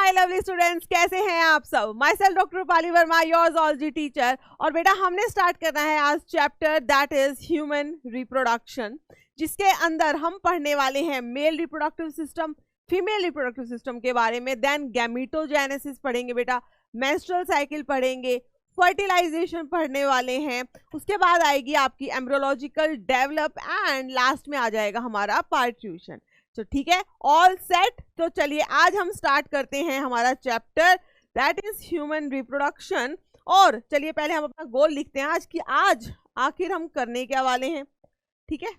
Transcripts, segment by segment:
My lovely students, कैसे हैं आप सब। My self doctor Rupali Verma, your zoology teacher. और बेटा हमने स्टार्ट करना है आज chapter that is human reproduction, जिसके अंदर हम पढ़ने वाले हैं mail reproductive system, female reproductive system के बारे में। देन गैमीटोजेनेसिस पढ़ेंगे बेटा, मेंस्ट्रुअल साइकिल पढ़ेंगे, फर्टिलाइजेशन पढ़ने वाले हैं, उसके बाद आएगी आपकी एम्ब्रियोलॉजिकल डेवलप एंड लास्ट में आ जाएगा हमारा पार्ट्यूशन। तो ठीक है, ऑल सेट। तो चलिए आज हम स्टार्ट करते हैं हमारा chapter that is human reproduction. और चलिए पहले हम अपना गोल लिखते हैं आज की, आज आखिर हम करने क्या वाले हैं। ठीक है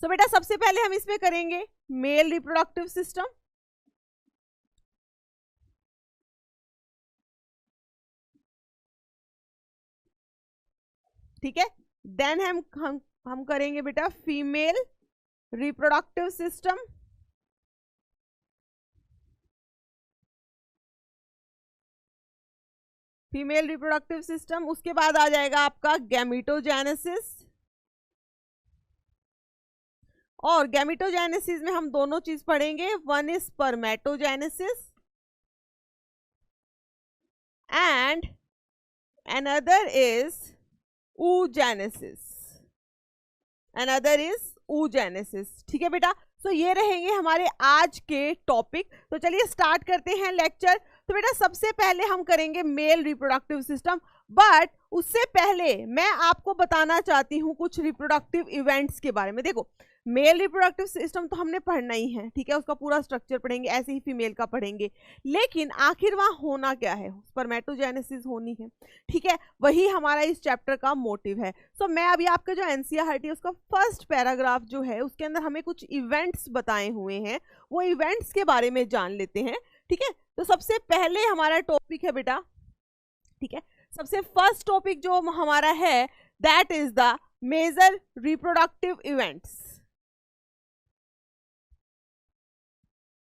तो बेटा सबसे पहले हम इसमें करेंगे मेल रिप्रोडक्टिव सिस्टम। ठीक है, देन हम करेंगे बेटा female reproductive system. Female reproductive system, उसके बाद आ जाएगा आपका गैमीटोजेनेसिस। और गैमीटोजेनेसिस में हम दोनों चीज पढ़ेंगे, one is spermatogenesis and another is oogenesis। Another is oogenesis। ठीक है बेटा, तो ये रहेंगे हमारे आज के टॉपिक। तो चलिए स्टार्ट करते हैं लेक्चर। तो बेटा सबसे पहले हम करेंगे मेल रिप्रोडक्टिव सिस्टम, बट उससे पहले मैं आपको बताना चाहती हूँ कुछ रिप्रोडक्टिव इवेंट्स के बारे में। देखो मेल रिप्रोडक्टिव सिस्टम तो हमने पढ़ना ही है, ठीक है, उसका पूरा स्ट्रक्चर पढ़ेंगे, ऐसे ही फीमेल का पढ़ेंगे, लेकिन आखिर वहाँ होना क्या है, स्पर्मेटोजेनेसिस होनी है। ठीक है, वही हमारा इस चैप्टर का मोटिव है। सो मैं अभी आपका जो एनसीईआरटी है उसका फर्स्ट पैराग्राफ जो है उसके अंदर हमें कुछ इवेंट्स बताए हुए हैं, वो इवेंट्स के बारे में जान लेते हैं। ठीक है, तो सबसे पहले हमारा टॉपिक है बेटा, ठीक है, सबसे फर्स्ट टॉपिक जो हमारा है that is the major reproductive events.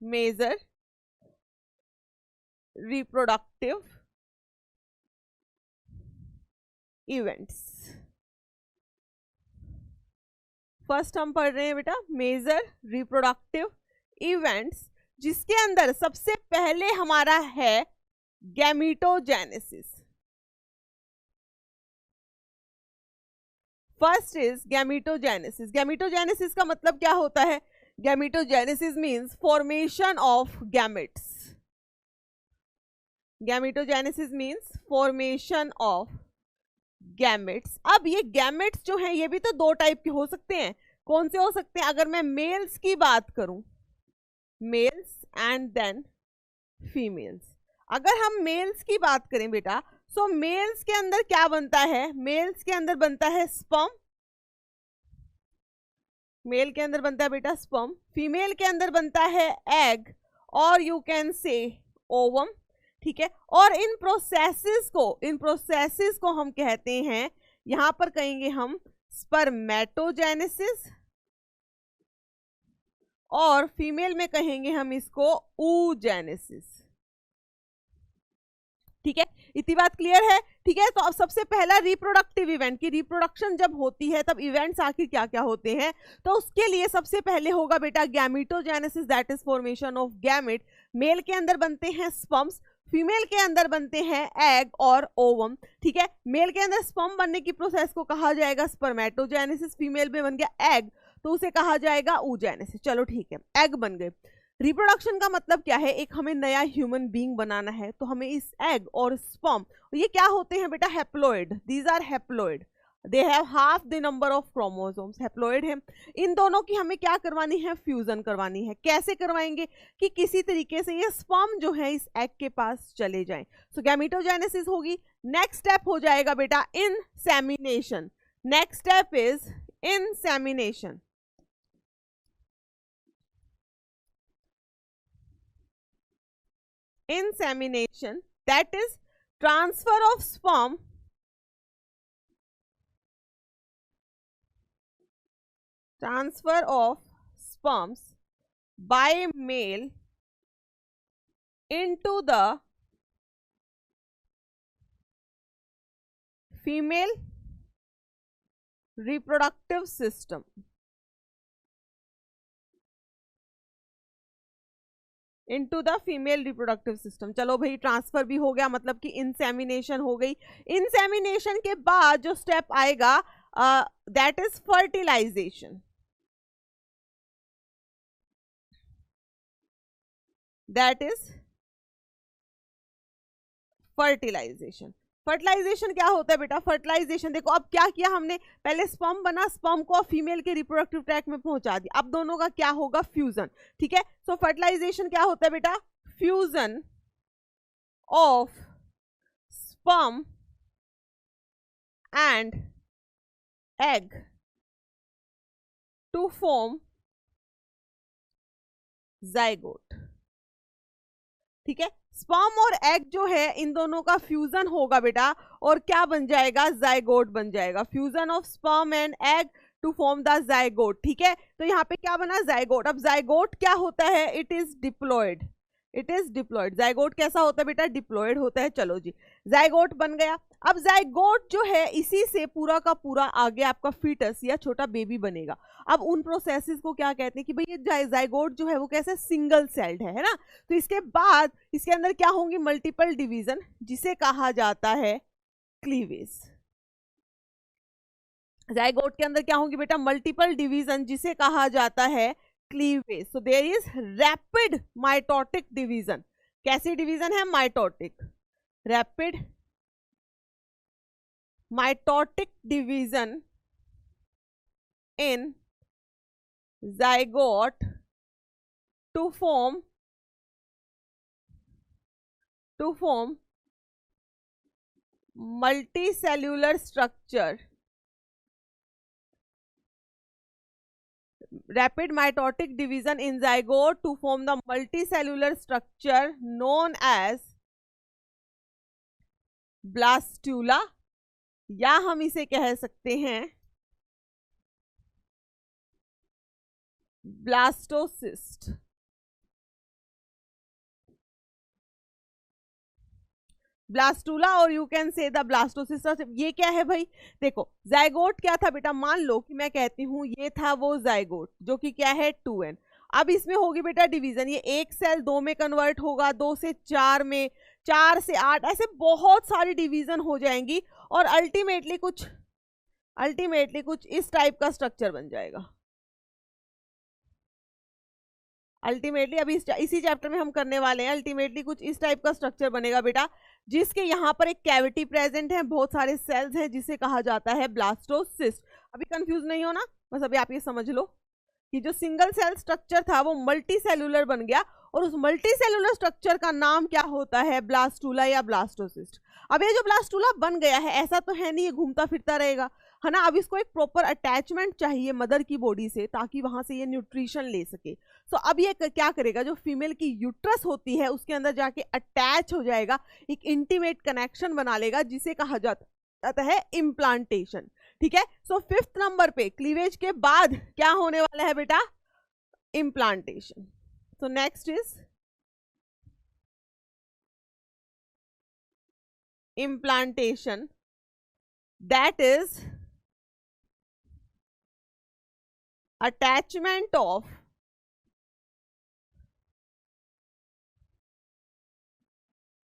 Major reproductive events. First हम पढ़ रहे हैं बेटा मेजर रिप्रोडक्टिव इवेंट्स, जिसके अंदर सबसे पहले हमारा है गैमीटोजेनेसिस। First is गैमीटोजेनेसिस। गैमीटोजेनेसिस का मतलब क्या होता है? Gametogenesis means formation of gametes. Gametogenesis means formation of gametes. अब ये गैमेट्स जो हैं ये भी तो दो टाइप के हो सकते हैं। कौन से हो सकते हैं? अगर मैं मेल्स की बात करूं, मेल्स एंड देन फीमेल्स। अगर हम मेल्स की बात करें बेटा, सो मेल्स के अंदर क्या बनता है? मेल्स के अंदर बनता है स्पर्म, मेल के अंदर बनता है बेटा स्पर्म, फीमेल के अंदर बनता है एग और यू कैन से ओवम। ठीक है, और इन प्रोसेसेस को हम कहते हैं, यहां पर कहेंगे हम स्पर्मेटोजेनेसिस, और फीमेल में कहेंगे हम इसको oogenesis। ठीक है, इतनी बात क्लियर है? ठीक है, तो अब सबसे पहला रिप्रोडक्टिव इवेंट की रिप्रोडक्शन जब होती है तब इवेंट्स आखिर क्या क्या होते हैं, तो उसके लिए सबसे पहले होगा बेटा gametogenesis, that is formation of gamete. Male के अंदर बनते हैं स्पर्म्स, फीमेल के अंदर बनते हैं एग और ओवम। ठीक है, मेल के अंदर स्पर्म बनने की प्रोसेस को कहा जाएगा स्पर्मेटोजेनेसिस, फीमेल में बन गया एग तो उसे कहा जाएगा oogenesis। चलो ठीक है, एग बन गए। रिप्रोडक्शन का मतलब क्या है? एक हमें नया ह्यूमन बीइंग बनाना है, तो हमें इस एग और स्पर्म, ये क्या होते हैं बेटा? Haploid. These are haploid, they have half the number of chromosomes, haploid है। इन दोनों की हमें क्या करवानी है? फ्यूजन करवानी है। कैसे करवाएंगे? कि किसी तरीके से ये स्पर्म जो है इस एग के पास चले जाएं। सो गैमीटोजेनेसिस होगी। नेक्स्ट स्टेप हो जाएगा बेटा insemination. Next step is insemination. Insemination, that is transfer of sperm sperms by male into the female reproductive system। Into the female reproductive system. चलो भाई ट्रांसफर भी हो गया, मतलब कि इंसेमिनेशन हो गई। इंसेमिनेशन के बाद जो स्टेप आएगा that is fertilisation. That is fertilisation. Fertilisation क्या होता है बेटा? फर्टिलाइजेशन देखो, अब क्या किया हमने, पहले स्पर्म बना, स्पर्म को फीमेल के रिप्रोडक्टिव ट्रैक में पहुंचा दिया, अब दोनों का क्या होगा? फ्यूजन। ठीक है, सो फर्टिलाइजेशन क्या होता है बेटा? Fusion of sperm and egg to form zygote. ठीक है, स्पर्म और एग जो है इन दोनों का फ्यूजन होगा बेटा, और क्या बन जाएगा? जाइगोट बन जाएगा। Fusion of sperm and egg to form the zygote. ठीक है, तो यहाँ पे क्या बना? जाइगोट। अब जाइगोट क्या होता है? It is diploid. It is diploid. Zygote कैसा होता है बेटा? डिप्लॉयड होता है। चलो जी, जाइगोट बन गया। अब जाइगोट जो है इसी से पूरा का पूरा आगे आपका फीटस या छोटा बेबी बनेगा। अब उन प्रोसेसेस को क्या कहते हैं कि भाई ये जाइगोट जो है वो कैसे? सिंगल सेल्ड है ना। तो इसके बाद इसके अंदर क्या होंगी? मल्टीपल डिवीजन, जिसे कहा जाता है क्लीवेज। जाइगोट के अंदर क्या होंगी बेटा? मल्टीपल डिवीजन, जिसे कहा जाता है cleavage. So there is rapid mitotic division. कैसी डिवीजन है? Mitotic. Rapid mitotic division in zygote to form multicellular structure. Rapid mitotic division in zygote to form the multicellular structure known as blastula, या हम इसे कह सकते हैं blastocyst. Blastula और you can say the blastocyst. ये क्या है भाई? देखो जाइगोट क्या था बेटा? मान लो कि मैं कहती हूं ये था वो जाइगोट जो कि क्या है? 2n। अब इसमें होगी बेटा डिवीजन, ये एक सेल 2 में कन्वर्ट होगा, 2 से 4 में, 4 से 8, ऐसे बहुत सारी डिवीजन हो जाएंगी और अल्टीमेटली कुछ इस टाइप का स्ट्रक्चर बन जाएगा। अल्टीमेटली अभी इसी चैप्टर में हम करने वाले हैं। अल्टीमेटली कुछ इस टाइप का स्ट्रक्चर बनेगा बेटा, जिसके यहाँ पर एक कैविटी प्रेजेंट है, बहुत सारे सेल्स हैं, जिसे कहा जाता है ब्लास्टोसिस्ट। अभी कंफ्यूज नहीं हो ना, बस अभी आप ये समझ लो कि जो सिंगल सेल स्ट्रक्चर था वो मल्टी सेलुलर बन गया, और उस मल्टी सेलुलर स्ट्रक्चर का नाम क्या होता है? ब्लास्टूला या ब्लास्टोसिस्ट। अब ये जो ब्लास्टूला बन गया है, ऐसा तो है नहीं ये घूमता फिरता रहेगा, है ना। अब इसको एक प्रॉपर अटैचमेंट चाहिए मदर की बॉडी से, ताकि वहां से ये न्यूट्रिशन ले सके। सो अब ये क्या करेगा? जो फीमेल की यूट्रस होती है उसके अंदर जाके अटैच हो जाएगा, एक इंटीमेट कनेक्शन बना लेगा, जिसे कहा जाता है इम्प्लांटेशन। ठीक है, सो 5th नंबर पे क्लीवेज के बाद क्या होने वाला है बेटा? Implantation. So next is implantation, that is attachment of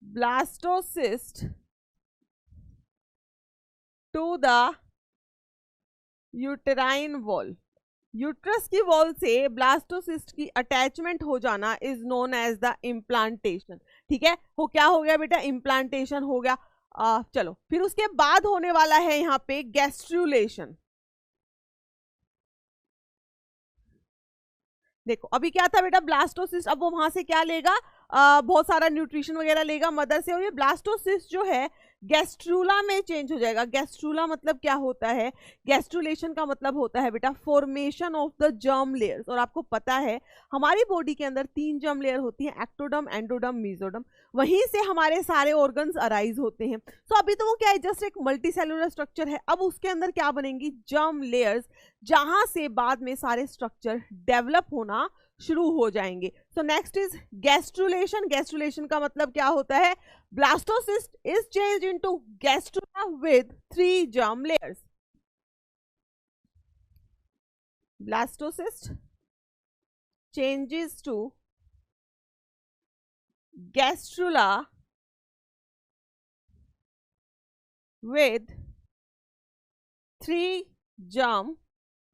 blastocyst to the uterine wall। Uterus की वॉल से ब्लास्टोसिस्ट की अटैचमेंट हो जाना is known as the implantation. ठीक है, वो क्या हो गया बेटा? इम्प्लांटेशन हो गया। चलो फिर उसके बाद होने वाला है यहाँ पे गैस्ट्रुलेशन। देखो अभी क्या था बेटा? ब्लास्टोसिस्ट। अब वो वहां से क्या लेगा? बहुत सारा न्यूट्रिशन वगैरह लेगा मदर से, और ये ब्लास्टोसिस्ट जो है गैस्ट्रूला में चेंज हो जाएगा। गैस्ट्रूला मतलब क्या होता है? गैस्ट्रुलेशन का मतलब होता है बेटा formation of the germ layers. और आपको पता है हमारी बॉडी के अंदर 3 जर्म लेयर होती हैं, एक्टोडर्म, एंडोडर्म, मेसोडर्म। वहीं से हमारे सारे ऑर्गन्स अराइज होते हैं। तो अभी तो वो क्या है? जस्ट एक मल्टी सेलुलर स्ट्रक्चर है। अब उसके अंदर क्या बनेंगी? जर्म लेयर्स, जहां से बाद में सारे स्ट्रक्चर डेवलप होना शुरू हो जाएंगे। So next is gastrulation. Gastrulation का मतलब क्या होता है? Blastocyst is changed into gastrula with 3 germ layers. Blastocyst changes to gastrula with 3 germ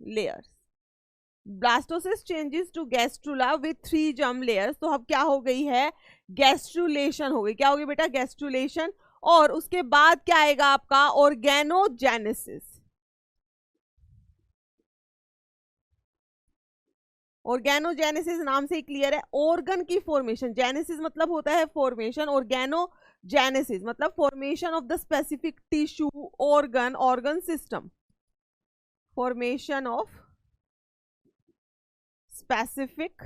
layers. Blastocyst changes to gastrula with 3 germ layers. तो अब क्या हो गई है, गैस्ट्रुलेशन हो गई. क्या हो गई बेटा, गैस्ट्रुलेशन. और उसके बाद क्या आएगा आपका, ऑर्गेनोजेनेसिस. ऑर्गेनोजेनेसिस नाम से ही क्लियर है, ऑर्गन की फॉर्मेशन. जेनेसिस मतलब होता है फॉर्मेशन, ऑर्गेनोजेनेसिस मतलब formation of the specific tissue, organ, organ system. Formation of specific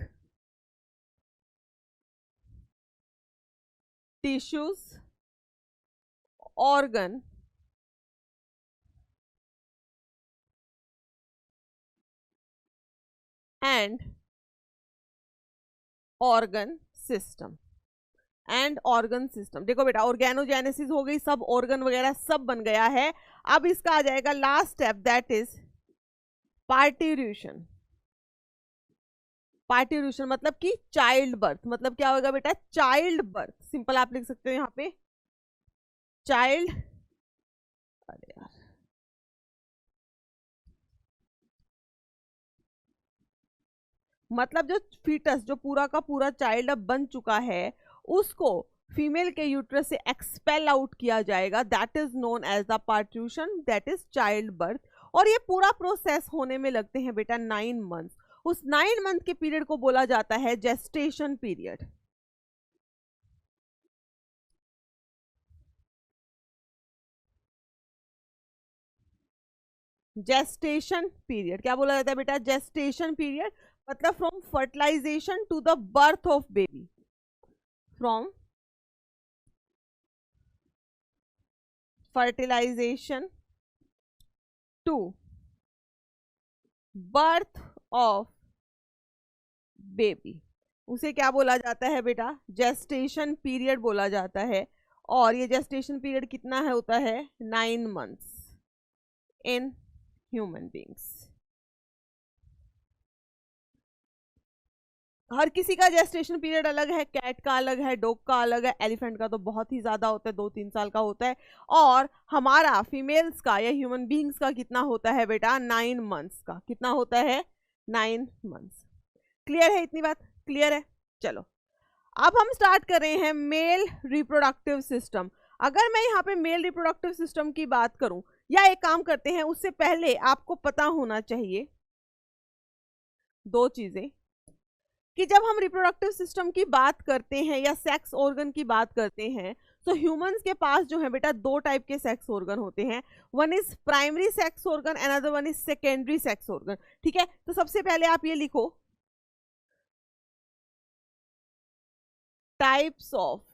tissues, organ and organ system. And organ system. देखो बेटा, ऑर्गेनोजेनेसिस हो गई, सब ऑर्गन वगैरह सब बन गया है. अब इसका आ जाएगा last step, that is parturition. Parturition मतलब कि चाइल्ड बर्थ. मतलब क्या होगा बेटा, चाइल्ड बर्थ. सिंपल आप लिख सकते हो यहाँ पे चाइल्ड. अरे यार, मतलब जो फीटस, जो पूरा का पूरा चाइल्ड अब बन चुका है, उसको फीमेल के यूट्रस से एक्सपेल आउट किया जाएगा. That is known as the parturition, that is child birth. और ये पूरा प्रोसेस होने में लगते हैं बेटा 9 मंथ्स. उस 9 मंथ के पीरियड को बोला जाता है जेस्टेशन पीरियड. जेस्टेशन पीरियड क्या बोला जाता है बेटा, जेस्टेशन पीरियड. मतलब from fertilisation to the birth of baby. From fertilisation to birth of baby, उसे क्या बोला जाता है बेटा, जेस्टेशन पीरियड बोला जाता है. और ये जेस्टेशन पीरियड कितना है, होता है 9 मंथ्स इन ह्यूमन बींग्स. हर किसी का जेस्टेशन पीरियड अलग है. कैट का अलग है, डॉग का अलग है, एलिफेंट का तो बहुत ही ज्यादा होता है, 2-3 साल का होता है. और हमारा फीमेल्स का या ह्यूमन बींग्स का कितना होता है बेटा, 9 मंथ्स का. कितना होता है, 9 मंथ्स. क्लियर है, इतनी बात क्लियर है. चलो अब हम स्टार्ट कर रहे हैं मेल रिप्रोडक्टिव सिस्टम. अगर मैं यहाँ पे मेल रिप्रोडक्टिव सिस्टम की बात करूं, या एक काम करते हैं, उससे पहले आपको पता होना चाहिए 2 चीजें, कि जब हम रिप्रोडक्टिव सिस्टम की बात करते हैं या सेक्स ऑर्गन की बात करते हैं, तो ह्यूमंस के पास जो है बेटा 2 टाइप के सेक्स ऑर्गन होते हैं. One is primary sex organ, another one is secondary sex organ. ठीक है, तो सबसे पहले आप ये लिखो, types of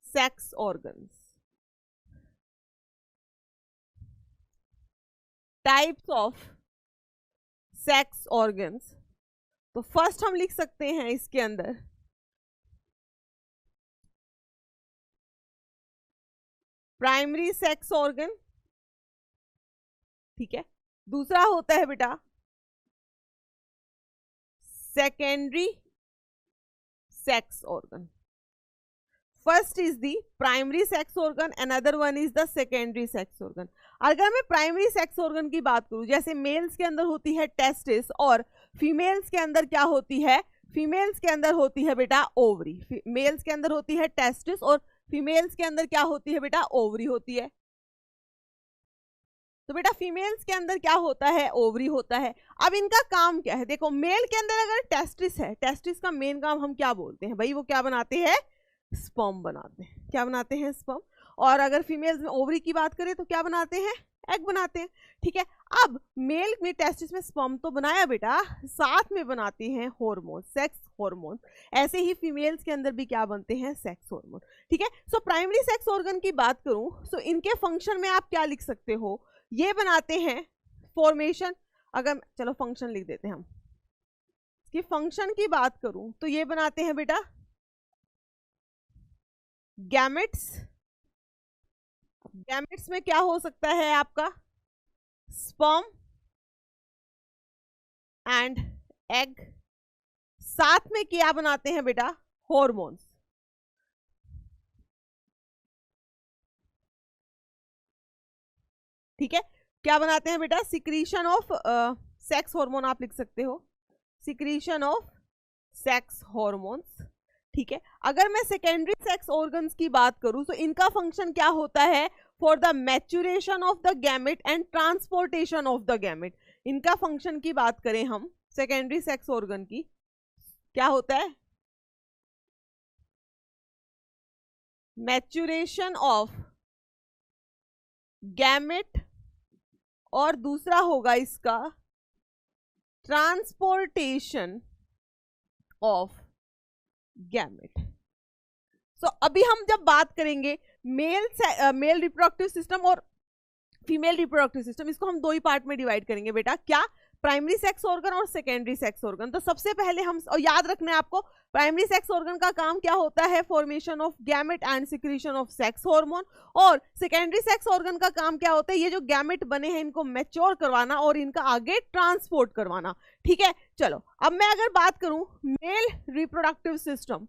sex organs. Types of sex organs. तो फर्स्ट हम लिख सकते हैं इसके अंदर प्राइमरी सेक्स ऑर्गन. ठीक है, दूसरा होता है बेटा secondary sex organ. First is the primary sex organ, another one is the secondary sex organ. अगर मैं प्राइमरी सेक्स ऑर्गन की बात करूं, जैसे मेल्स के अंदर होती है टेस्टिस, और फीमेल्स के अंदर क्या होती है, फीमेल्स के अंदर होती है बेटा ओवरी. मेल्स के अंदर होती है टेस्टिस और फीमेल्स के अंदर क्या होती है बेटा, ओवरी होती है. तो बेटा फीमेल्स के अंदर क्या होता है, ओवरी होता है. अब इनका काम क्या है, देखो मेल के अंदर अगर टेस्टिस है, टेस्टिस का मेन काम हम क्या बोलते हैं भाई, वो क्या बनाते हैं, स्पर्म बनाते हैं. क्या बनाते हैं, स्पर्म. और अगर फीमेल्स में ओवरी की बात करें तो क्या बनाते हैं, एग बनाते हैं. ठीक है, अब मेल में टेस्टिस में स्पर्म तो बनाया बेटा, साथ में बनाते हैं हार्मोन, सेक्स हार्मोन. ऐसे ही फीमेल्स के अंदर भी क्या बनते हैं, सेक्स हार्मोन. ठीक है, सो प्राइमरी सेक्स ऑर्गन की बात करूं, सो इनके फंक्शन में आप क्या लिख सकते हो, ये बनाते हैं फॉर्मेशन. अगर चलो फंक्शन लिख देते हैं हम, इसकी फंक्शन की बात करूं तो ये बनाते हैं बेटा गैमेट्स. गैमेट्स में क्या हो सकता है आपका, स्पर्म एंड एग साथ में क्या बनाते हैं बेटा, हॉर्मोन्स। ठीक है, क्या बनाते हैं बेटा, सिक्रीशन ऑफ सेक्स हार्मोन आप लिख सकते हो, सिक्रीशन ऑफ सेक्स हॉर्मोन्स। ठीक है, अगर मैं सेकेंडरी सेक्स ऑर्गन्स की बात करूं तो इनका फंक्शन क्या होता है, for the maturation of the gamete and transportation of the gamete. इनका फंक्शन की बात करें हम सेकेंडरी सेक्स ऑर्गन की, क्या होता है, मैच्यूरेशन ऑफ गैमेट और दूसरा होगा इसका ट्रांसपोर्टेशन ऑफ गैमेट। सो अभी हम जब बात करेंगे मेल रिप्रोडक्टिव सिस्टम और फीमेल रिप्रोडक्टिव सिस्टम, इसको हम दो ही पार्ट में डिवाइड करेंगे बेटा, क्या, प्राइमरी सेक्स ऑर्गन और सेकेंडरी सेक्स ऑर्गन। तो सबसे पहले हम, और याद रखना है आपको, प्राइमरी सेक्स ऑर्गन का काम क्या होता है, formation of gamete and secretion of sex hormone, और सेकेंडरी सेक्स ऑर्गन का काम क्या होता है, ये जो गैमेट बने हैं इनको मैच्योर करवाना और इनका आगे ट्रांसपोर्ट करवाना। ठीक है, चलो अब मैं अगर बात करूं मेल रिप्रोडक्टिव सिस्टम,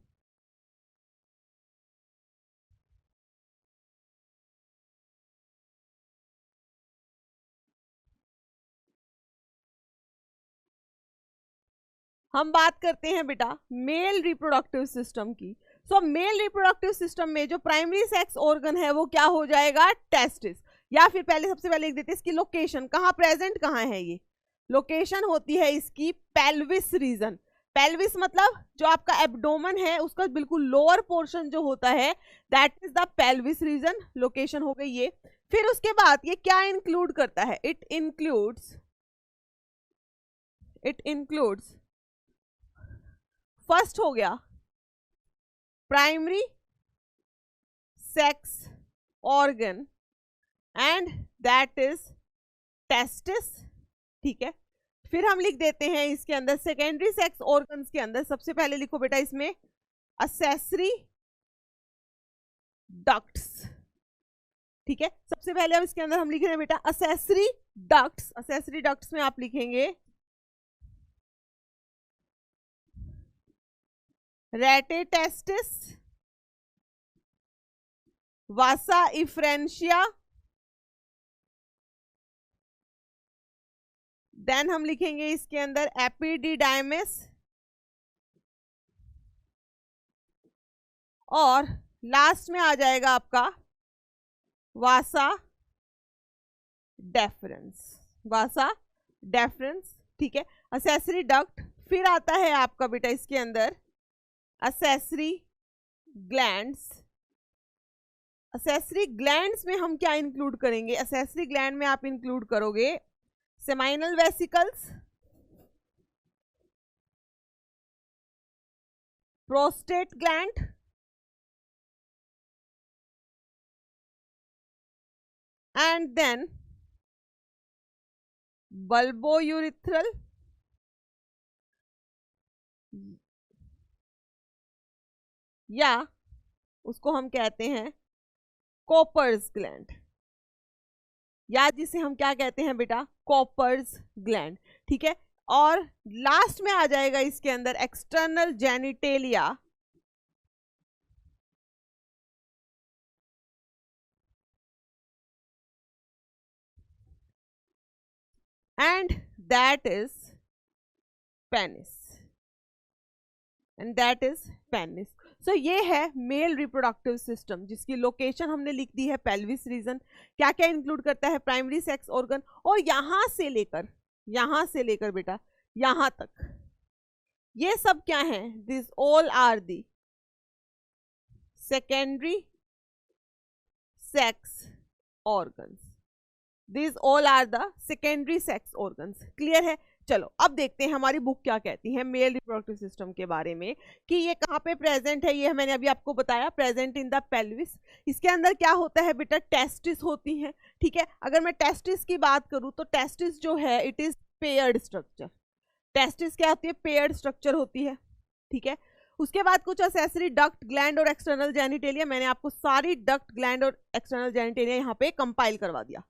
हम बात करते हैं बेटा मेल रिप्रोडक्टिव सिस्टम की। सो मेल रिप्रोडक्टिव सिस्टम में जो प्राइमरी सेक्स ऑर्गन है वो क्या हो जाएगा, टेस्टिस, या फिर पहले सबसे पहले लिख देते हैं इसकी लोकेशन, कहाँ प्रेजेंट कहाँ है, ये लोकेशन होती है इसकी पेल्विस रीजन। पेल्विस मतलब जो आपका एब्डोमेन है उसका बिल्कुल लोअर पोर्शन जो होता है, that is the pelvis region, location हो गई ये। फिर उसके बाद ये क्या इंक्लूड करता है, इट इंक्लूड्स फर्स्ट हो गया primary sex organ and that is testis. ठीक है, फिर हम लिख देते हैं इसके अंदर सेकेंडरी सेक्स ऑर्गन्स के अंदर, सबसे पहले लिखो बेटा इसमें एक्सेसरी डक्ट्स। ठीक है, सबसे पहले अब इसके अंदर हम लिख रहे हैं बेटा एक्सेसरी डक्ट्स। एक्सेसरी डक्ट्स में आप लिखेंगे रेटेटेस्टिस, वासा इफ्रेंशिया, देन हम लिखेंगे इसके अंदर एपिडिडाइमिस, और लास्ट में आ जाएगा आपका वासा डेफरेंस, वासा डेफरेंस। ठीक है, एक्सेसरी डक्ट, फिर आता है आपका बेटा इसके अंदर एक्सेसरी ग्लैंड्स। एक्सेसरी ग्लैंड्स में हम क्या इंक्लूड करेंगे, एक्सेसरी ग्लैंड में आप इंक्लूड करोगे seminal vesicles, prostate gland, and then bulbourethral, या उसको हम कहते हैं कॉपर्स ग्लैंड, या जिसे हम क्या कहते हैं बेटा, कॉपर्स ग्लैंड। ठीक है, और लास्ट में आ जाएगा इसके अंदर external genitalia, and that is penis, and that is penis. So ये है मेल रिप्रोडक्टिव सिस्टम जिसकी लोकेशन हमने लिख दी है पेल्विस रीजन, क्या क्या इंक्लूड करता है, प्राइमरी सेक्स ऑर्गन, और यहां से लेकर बेटा यहां तक ये सब क्या है, this all are the secondary sex organs, this all are the secondary sex organs. Clear है, चलो अब देखते हैं हमारी बुक क्या कहती है मेल रिप्रोडक्टिव सिस्टम के बारे में, कि ये कहाँ पे प्रेजेंट है, ये मैंने अभी आपको बताया, प्रेजेंट इन द पेल्विस। इसके अंदर क्या होता है बेटा, टेस्टिस होती हैं। ठीक है, अगर मैं टेस्टिस की बात करूं तो टेस्टिस जो है it is paired structure, testis क्या होती है, पेयर्ड स्ट्रक्चर होती है। ठीक है, उसके बाद कुछ एक्सेसरी डक्ट, ग्लैंड और एक्सटर्नल जेनिटेलिया, मैंने आपको सारी डक्ट, ग्लैंड और एक्सटर्नल जेनिटेलिया यहाँ पे कंपाइल करवा दिया।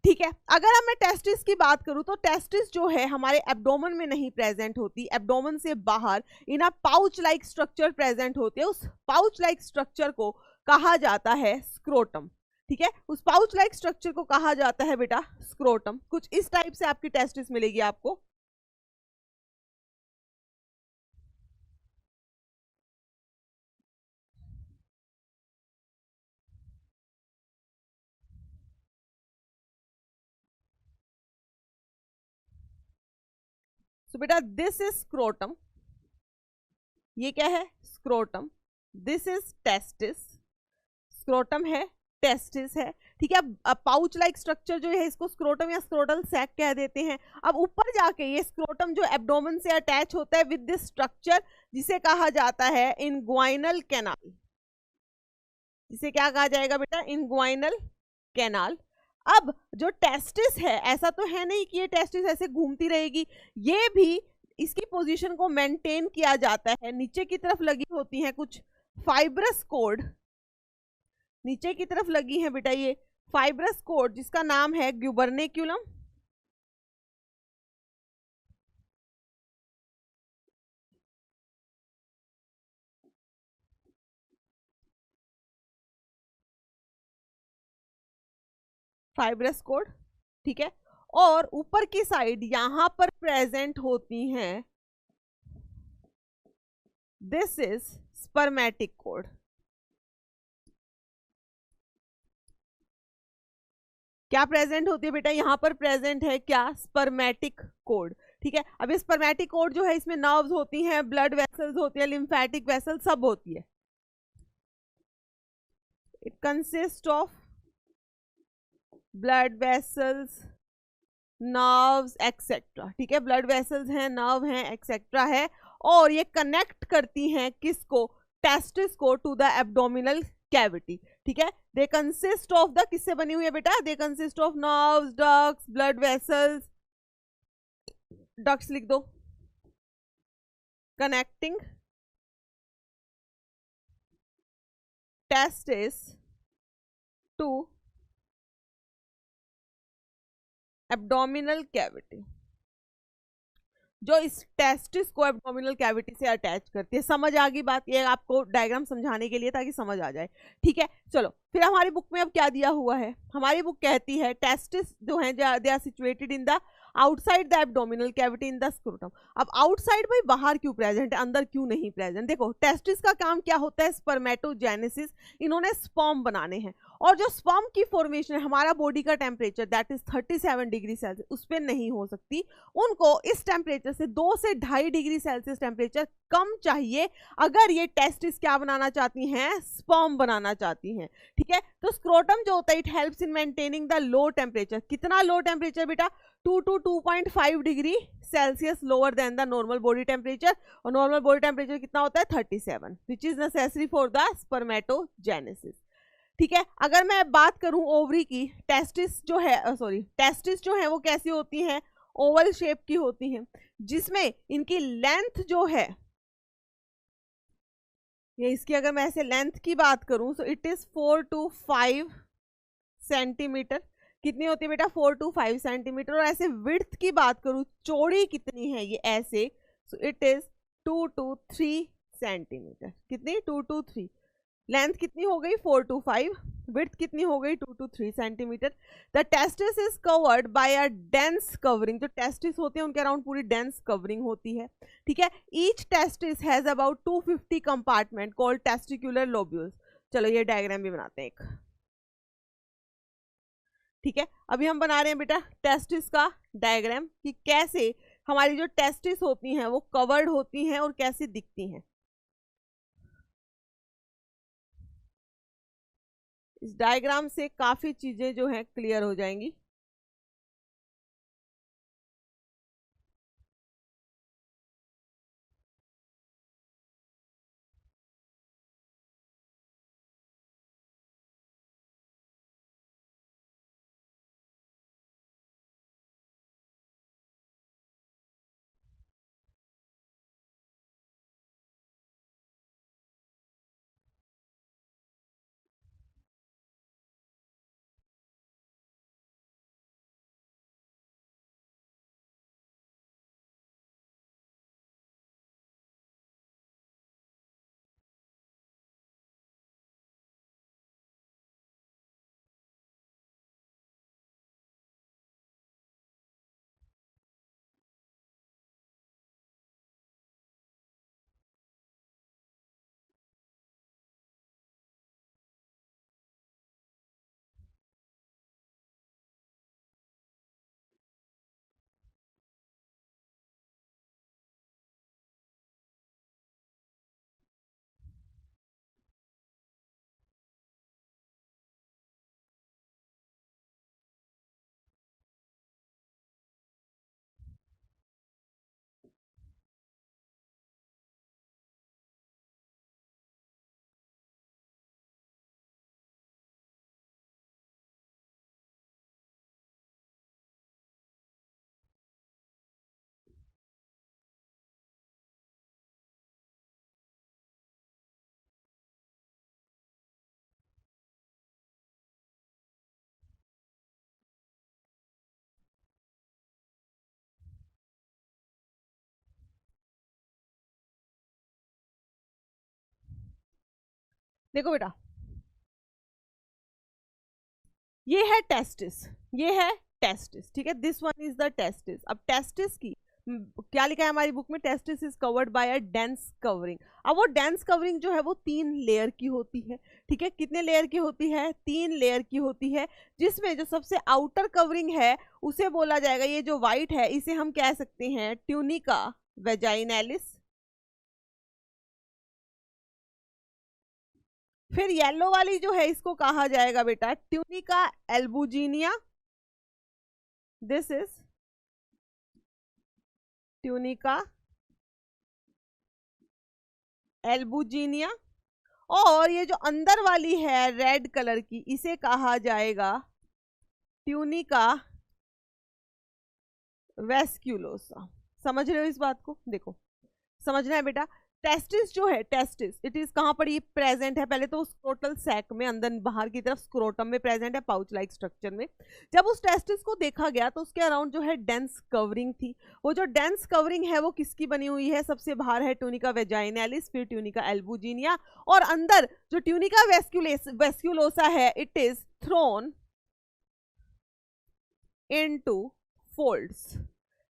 ठीक है। अगर अब मैं टेस्टिस की बात करूं तो टेस्टिस जो है हमारे एब्डोमेन में नहीं प्रेजेंट होती, एब्डोमेन से बाहर in a pouch like structure present होती है। उस पाउच लाइक स्ट्रक्चर को कहा जाता है स्क्रोटम। ठीक है, उस पाउच लाइक स्ट्रक्चर को कहा जाता है बेटा स्क्रोटम। कुछ इस टाइप से आपकी टेस्टिस मिलेगी आपको। सो बेटा दिस इज स्क्रोटम, ये क्या है scrotum, this is testis, scrotum है, टेस्टिस है। ठीक है, अब पाउच लाइक स्ट्रक्चर जो है इसको स्क्रोटम या स्क्रोटल सैक कह देते हैं। अब ऊपर जाके ये स्क्रोटम जो एब्डोमेन से अटैच होता है विद दिस स्ट्रक्चर, जिसे कहा जाता है इनग्वाइनल कैनाल, जिसे क्या कहा जाएगा बेटा इनग्वाइनल कैनाल। अब जो टेस्टिस है, ऐसा तो है नहीं कि ये टेस्टिस ऐसे घूमती रहेगी, ये भी इसकी पोजीशन को मेंटेन किया जाता है। नीचे की तरफ लगी होती हैं कुछ फाइब्रस कोड, नीचे की तरफ लगी है बेटा ये फाइब्रस कोड जिसका नाम है ग्यूबर्नेक्यूलम। फाइब्रस कोड, ठीक है। और ऊपर की साइड यहां पर प्रेजेंट होती हैं, दिस इज स्पर्मेटिक कोड। क्या प्रेजेंट होती है बेटा यहां पर प्रेजेंट है क्या स्पर्मेटिक कोड। ठीक है, अब ये स्पर्मेटिक कोड जो है इसमें नर्व्स होती हैं, ब्लड वेसल्स होती है, लिम्फेटिक वेसल सब होती है। It consist of blood vessels, nerves etcetera. ठीक है, ब्लड वेसल्स हैं, नर्व हैं, एक्सेट्रा है। और ये कनेक्ट करती हैं किसको, टेस्टिस को टू द एब्डोमिनल कैविटी। ठीक है, दे कंसिस्ट ऑफ द, किससे बनी हुई है बेटा, they consist of nerves, ducts, blood vessels, ducts लिख दो, connecting testis to abdominal cavity, जो इस टेस्टिस को एब्डोमिनल कैविटी से अटैच करती है। समझ आ गई बात, ये आपको डायग्राम समझाने के लिए ताकि समझ आ जाए। ठीक है, चलो फिर हमारी बुक में अब क्या दिया हुआ है, हमारी बुक कहती है टेस्टिस जो है they are situated in the outside the abdominal cavity in the scrotum. अब आउटसाइड भाई बाहर क्यों प्रेजेंट है, अंदर क्यों नहीं प्रेजेंट। देखो टेस्टिस का काम क्या होता है, स्पर्मेटोजेनेसिस, इन्होंने स्पर्म बनाने हैं। और जो स्पर्म की फॉर्मेशन है, हमारा बॉडी का temperature that is 37 degree Celsius, उस पर नहीं हो सकती। उनको इस टेम्परेचर से 2 से 2.5 डिग्री सेल्सियस टेम्परेचर कम चाहिए अगर ये टेस्टिस क्या बनाना चाहती हैं, स्पर्म बनाना चाहती हैं। ठीक है, तो स्क्रोटम जो होता है it helps in maintaining the low temperature. कितना लो टेम्परेचर बेटा, 2 to 2.5 degree Celsius lower than the normal body temperature. और नॉर्मल बॉडी टेम्परेचर कितना होता है 37, which is necessary for the spermatogenesis. ठीक है, अगर मैं बात करूं ओवरी की, टेस्टिस जो है सॉरी टेस्टिस जो है वो कैसी होती हैं, ओवल शेप की होती हैं, जिसमें इनकी लेंथ जो है, ये इसकी अगर मैं ऐसे लेंथ की बात करूं तो इट इज 4 to 5 सेंटीमीटर। कितनी होती है बेटा 4 to 5 सेंटीमीटर। और ऐसे विड्थ की बात करूं, चौड़ी कितनी है ये ऐसे, सो इट इज 2 to 3 सेंटीमीटर। कितनी 2 to 3, लेंथ कितनी हो गई 4 to 5, विड्थ कितनी हो गई 2 to 3 centimetre. The testis is covered by a dense covering, जो टेस्टिस होते हैं उनके अराउंड पूरी डेंस कवरिंग होती है। ठीक है, each testis has about 250 compartment called testicular lobules. चलो ये डायग्राम भी बनाते हैं एक। ठीक है, अभी हम बना रहे हैं बेटा टेस्टिस का डायग्राम कि कैसे हमारी जो टेस्टिस होती हैं वो कवर्ड होती हैं और कैसे दिखती हैं। इस डायग्राम से काफी चीजें जो है क्लियर हो जाएंगी। देखो बेटा, ये है टेस्टिस, ये है टेस्टिस, ठीक है, this one is the testis. अब टेस्टिस की क्या लिखा है हमारी बुक में, testis is covered by a dense covering. अब वो डेंस कवरिंग जो है वो 3 लेयर की होती है, ठीक है, कितने लेयर की होती है, 3 लेयर की होती है, जिसमें जो सबसे आउटर कवरिंग है उसे बोला जाएगा, ये जो व्हाइट है इसे हम कह सकते हैं ट्यूनिका वेजाइनैलिस। फिर येलो वाली जो है इसको कहा जाएगा बेटा tunica albuginea, this is tunica albuginea. और ये जो अंदर वाली है रेड कलर की इसे कहा जाएगा ट्यूनिका वेस्क्यूलोसा। समझ रहे हो इस बात को, देखो समझना है बेटा, टेस्टिस जो है, टेस्टिस इट इज कहां पर ये प्रेजेंट है, पहले तो स्क्रोटल सैक में अंदर बाहर की तरफ स्क्रोटम में प्रेजेंट है, पाउच लाइक स्ट्रक्चर में। जब उस टेस्टिस को देखा गया तो उसके अराउंड जो है डेंस कवरिंग थी, वो जो डेंस कवरिंग है वो किसकी बनी हुई है, सबसे बाहर है ट्यूनिका वेजाइनैलिस, फिर ट्यूनिका एल्बुजिनिया, और अंदर जो ट्यूनिका वेस्क्यूलोसा है it is throne into folds.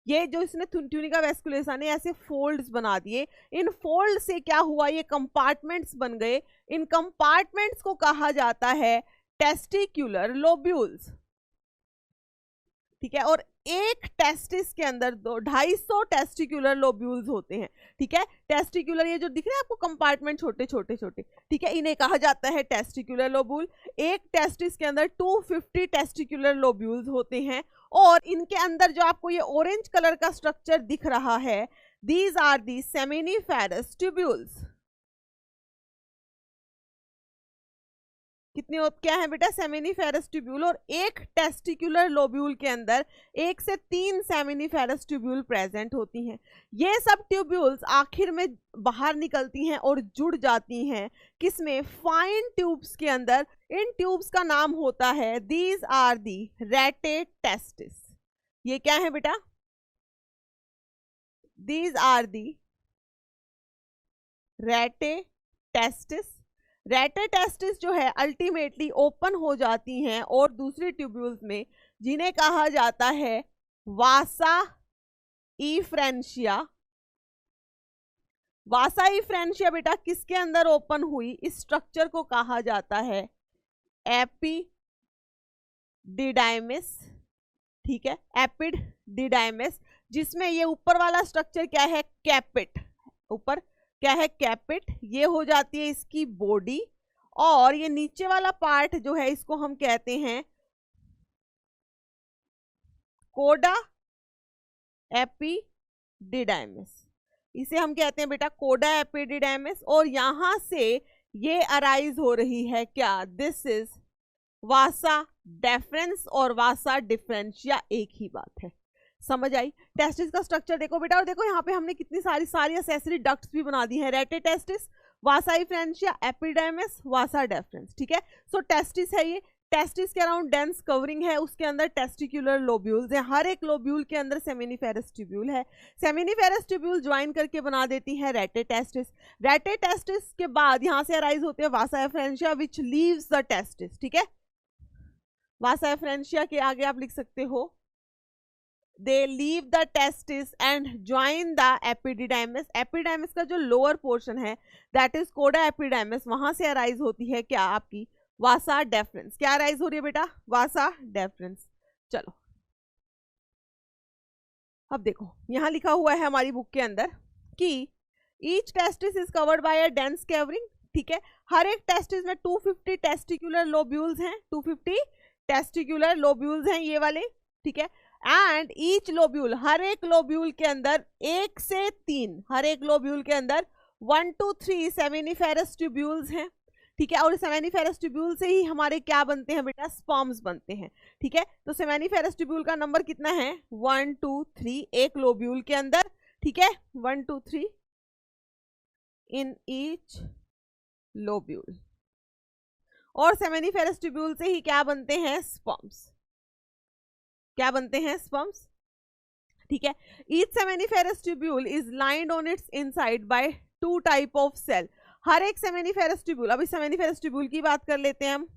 ये जो इसने ट्यूनिका वेस्कुलोसा ने ऐसे फोल्ड्स बना दिए, इन फोल्ड से क्या हुआ, ये कंपार्टमेंट्स बन गए, इन कंपार्टमेंट्स को कहा जाता है टेस्टिक्युलर लोब्यूल्स, ठीक है। और एक टेस्टिस के अंदर 250 टेस्टिक्युलर लोब्यूल्स होते हैं, ठीक है। टेस्टिक्युलर ये जो दिख रहे हैं आपको कंपार्टमेंट छोटे छोटे छोटे, ठीक है, इन्हें कहा जाता है टेस्टिक्युलर लोब्यूल। एक टेस्टिस के अंदर 250 टेस्टिक्युलर लोब्यूल्स होते हैं, और इनके अंदर जो आपको ये ऑरेंज कलर का स्ट्रक्चर दिख रहा है, these are the seminiferous tubules. कितने क्या है बेटा, सेमिनिफेरस ट्यूब्यूल। और एक टेस्टिक्युलर लोब्यूल के अंदर 1 से 3 सेमिनिफेरस ट्यूब्यूल प्रेजेंट होती हैं। ये सब ट्यूब्यूल्स आखिर में बाहर निकलती हैं और जुड़ जाती हैं किसमें, फाइन ट्यूब्स के अंदर। इन ट्यूब्स का नाम होता है, these are the rete testis. ये क्या है बेटा, these are the rete testis. Rete testis जो है अल्टीमेटली ओपन हो जाती हैं और दूसरी ट्यूब्यूल्स में, जिन्हें कहा जाता है वासा इफ्रेंशिया। वासा इफ्रेंशिया बेटा किसके अंदर ओपन हुई, इस स्ट्रक्चर को कहा जाता है एपिडिडाइमिस, ठीक है, एपिडिडाइमिस, जिसमें ये ऊपर वाला स्ट्रक्चर क्या है, कैपिट, ऊपर क्या है, कैपिट, ये हो जाती है इसकी बॉडी, और ये नीचे वाला पार्ट जो है इसको हम कहते हैं कोडा एपिडिडाइमिस, इसे हम कहते हैं बेटा कोडा एपिडिडाइमिस। और यहां से ये अराइज हो रही है क्या, दिस इज वासा डेफरेंस और वासा डिफरेंशिया, एक ही बात है, समझ आई। टेस्टिस का स्ट्रक्चर देखो बेटा, और देखो यहाँ पे हमने कितनी सारी एसेसरी डक्ट्स भी बना दी हैं, रेटे टेस्टिस, वासा इफ्रेंशिया, एपिडाइमिस, वासा डेफरेंस, ठीक है। सो टेस्टिस है ये, टेस्टिस के अराउंड डेंस कवरिंग है, उसके अंदर टेस्टिक्युलर लोब्यूल्स हैं, हर एक लोब्यूल के अंदर सेमिनिफेरस ट्यूब्यूल है, सेमिनिफेरस ट्यूब्यूल ज्वाइन करके बना देती है रेटे टेस्टिस। रेटे टेस्टिस के बाद यहाँ से अराइज होते हैं vasa efferentia which leaves the testis, ठीक है। वासा इफ्रेंशिया के आगे आप लिख सकते हो they leave the testis and join the epididymis। epididymis का जो लोअर पोर्शन है that is coda epididymis, वहां से अराइज होती है क्या, आपकी वासा डेफरेंस। क्या अराइज हो रही है बेटा, वासा डेफरेंस। चलो अब देखो यहां लिखा हुआ है हमारी बुक के अंदर कि each testis is covered by a dense covering, ठीक है। हर एक टेस्टिस में 250 टेस्टिकुलर लोब्यूल्स हैं, 250 टेस्टिकुलर लोब्यूल्स हैं ये वाले, ठीक है। एंड ईच लोब्यूल, हर एक लोब्यूल के अंदर 1 से 3, हर एक लोब्यूल के अंदर 1 to 3 सेमिनिफेरस ट्यूब्यूल्स हैं, ठीक है। और सेमिनिफेरस ट्यूब्यूल से ही हमारे क्या बनते हैं बेटा, स्पर्म्स बनते हैं, ठीक है। तो सेमिनिफेरस ट्यूब्यूल का नंबर कितना है, 1 2 3 एक लोब्यूल के अंदर, ठीक है, 1 2 3 इन ईच लोब्यूल। और सेमिनिफेरस ट्यूब्यूल से ही क्या बनते हैं, स्पर्म्स, क्या बनते हैं, स्पर्म्स, ठीक है। Each seminiferous tubule is lined on its inside by 2 type of cell. हर एक सेमेनिफेरस ट्यूब्यूल, अभी सेमेनिफेरस ट्यूब्यूल की बात कर लेते हैं हम।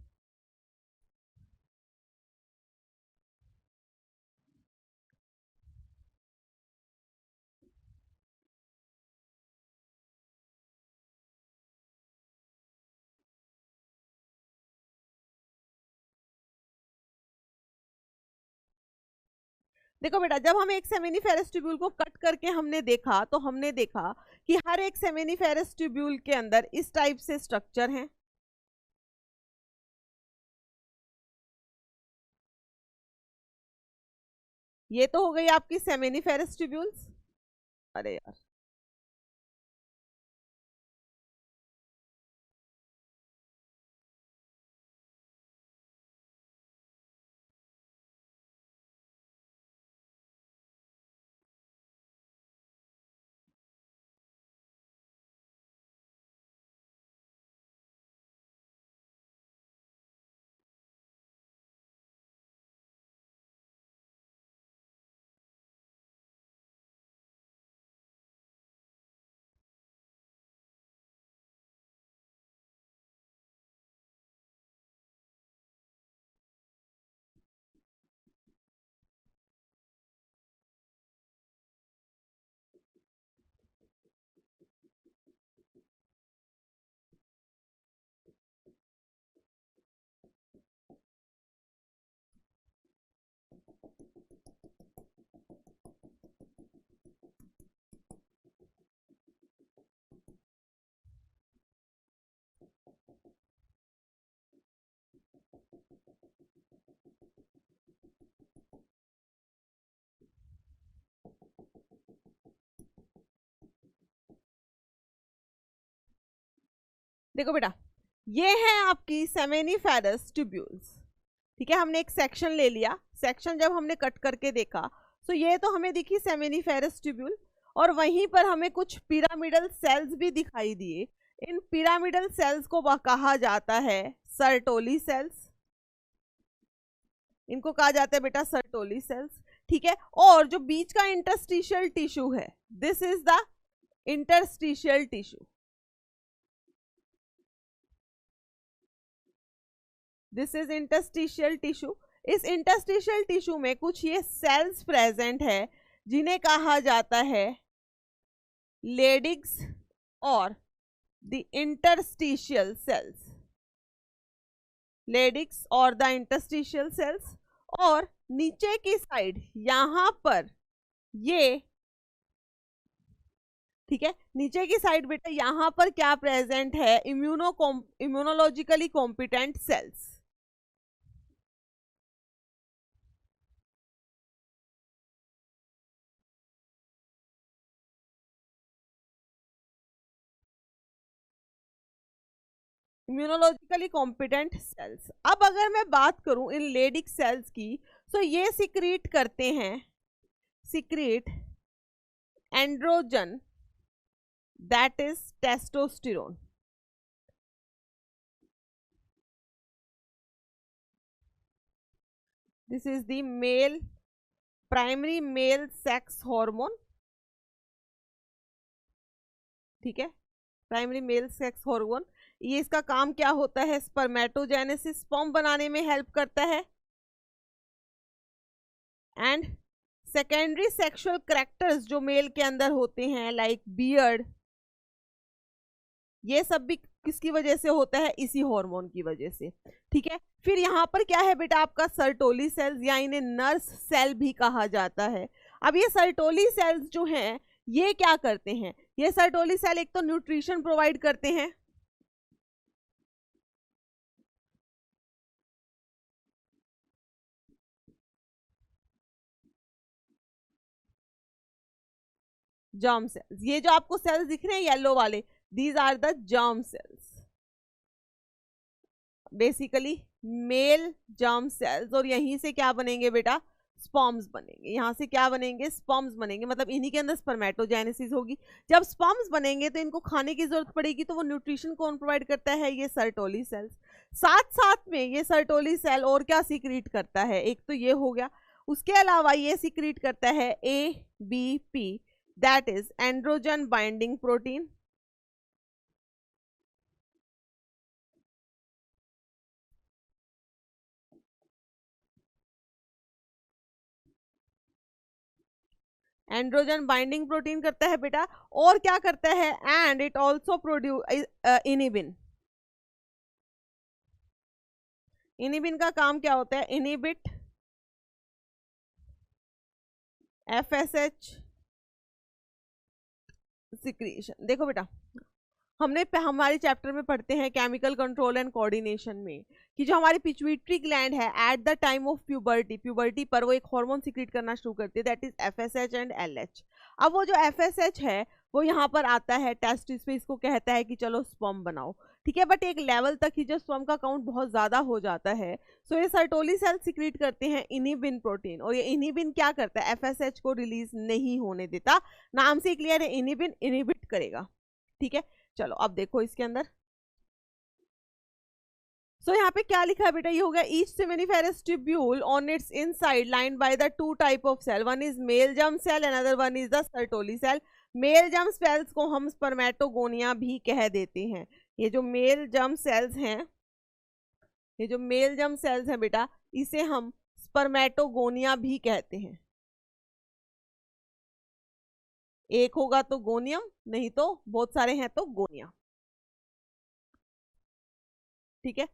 देखो बेटा, जब हम एक सेमेनिफेरस ट्यूब्यूल को कट करके हमने देखा तो हमने देखा कि हर एक सेमेनिफेरस ट्यूब्यूल के अंदर इस टाइप से स्ट्रक्चर हैं। ये तो हो गई आपकी सेमेनिफेरस ट्यूब्यूल्स। अरे यार, देखो बेटा, ये है आपकी सेमेनिफेरस ट्यूब्यूल्स। ठीक है, हमने एक सेक्शन ले लिया। सेक्शन जब हमने कट करके देखा तो ये तो हमें दिखी सेमेनिफेरस ट्यूब्यूल, और वहीं पर हमें कुछ पिरामिडल सेल्स भी दिखाई दिए। इन पिरामिडल सेल्स को कहा जाता है सर्टोली सेल्स। इनको कहा जाता है बेटा सर्टोली सेल्स। ठीक है, और जो बीच का इंटरस्टिशियल टिश्यू है, this is the interstitial tissue. This is interstitial tissue. इस इंटरस्टिशियल टिश्यू में कुछ ये सेल्स प्रेजेंट है जिन्हें कहा जाता है लेडिग्स और द इंटरस्टिशियल सेल्स। लेडिग्स और द इंटरस्टिशियल सेल्स। और नीचे की साइड यहां पर ये, ठीक है, नीचे की साइड बेटा यहां पर क्या प्रेजेंट है, immunologically competent cells. Immunologically competent cells. अब अगर मैं बात करूं इन लेडिक सेल्स की, तो ये सिक्रीट करते हैं, secrete androgen, that is testosterone. This is the male primary male sex hormone. ठीक है, प्राइमरी मेल सेक्स हार्मोन। ये इसका काम क्या होता है, स्पर्मेटोजेनेसिस, स्पर्म बनाने में हेल्प करता है। एंड सेकेंडरी सेक्सुअल कैरेक्टर्स जो मेल के अंदर होते हैं, लाइक बियर्ड, ये सब भी किसकी वजह से होता है, इसी हार्मोन की वजह से। ठीक है, फिर यहाँ पर क्या है बेटा आपका सर्टोली सेल्स, या इन्हें नर्स सेल भी कहा जाता है। अब ये सर्टोली सेल्स जो हैं ये क्या करते हैं, ये सर्टोली सेल एक तो न्यूट्रिशन प्रोवाइड करते हैं, जर्म सेल्स। ये जो आपको सेल्स दिख रहे हैं येलो वाले, these are the germ cells, basically male germ cells. और यहीं से क्या बनेंगे बेटा, स्पर्म्स बनेंगे। यहाँ से क्या बनेंगे, स्पर्म्स बनेंगे, मतलब इन्हीं के अंदर स्पर्मेटोजेनेसिस होगी। जब स्पर्म्स बनेंगे तो इनको खाने की जरूरत पड़ेगी, तो वो न्यूट्रिशन कौन प्रोवाइड करता है, ये सर्टोली सेल्स। साथ साथ में ये सर्टोली सेल और क्या सीक्रेट करता है, एक तो ये हो गया, उसके अलावा ये सीक्रेट करता है ABP, that is androgen binding protein. Androgen binding protein करता है बेटा, और क्या करता है, and it also produce inhibin. Inhibin का काम क्या होता है, इनिबिट FSH सिक्रीशन। देखो बेटा, हमारे चैप्टर में पढ़ते हैं केमिकल कंट्रोल एंड कोऑर्डिनेशन में कि जो हमारी पिट्यूटरी ग्लैंड है at the time of puberty पर वो एक हार्मोन सिक्रीट करना शुरू करती है, that is FSH and LH। अब वो जो FSH है वो यहाँ पर आता है टेस्टिस पे, इसको कहता है कि चलो स्पर्म बनाओ, ठीक है। बट एक लेवल तक ही जो स्पर्म का काउंट बहुत ज्यादा हो जाता है, सो ये सर्टोली सेल सिक्रीट करते हैं इनिबिन प्रोटीन, और ये इनिबिन क्या करता है, FSH को रिलीज नहीं होने देता। नाम से क्लियर है, इनिबिन इनिबिट करेगा, ठीक है। चलो अब देखो इसके अंदर, सो यहाँ पे क्या लिखा है बेटा, ये हो गया each seminiferous tubule on its inside lined by the two type of cell, one is male germ cell and other one is the Sertoli cell. Male germ cells को हम स्पर्मेटोगोनिया भी कह देते हैं। ये जो मेल जर्म सेल्स हैं, ये जो मेल जर्म सेल्स हैं बेटा, इसे हम स्पर्मेटोगोनिया भी कहते हैं। एक होगा तो गोनियम, नहीं तो बहुत सारे हैं तो गोनिया, ठीक है।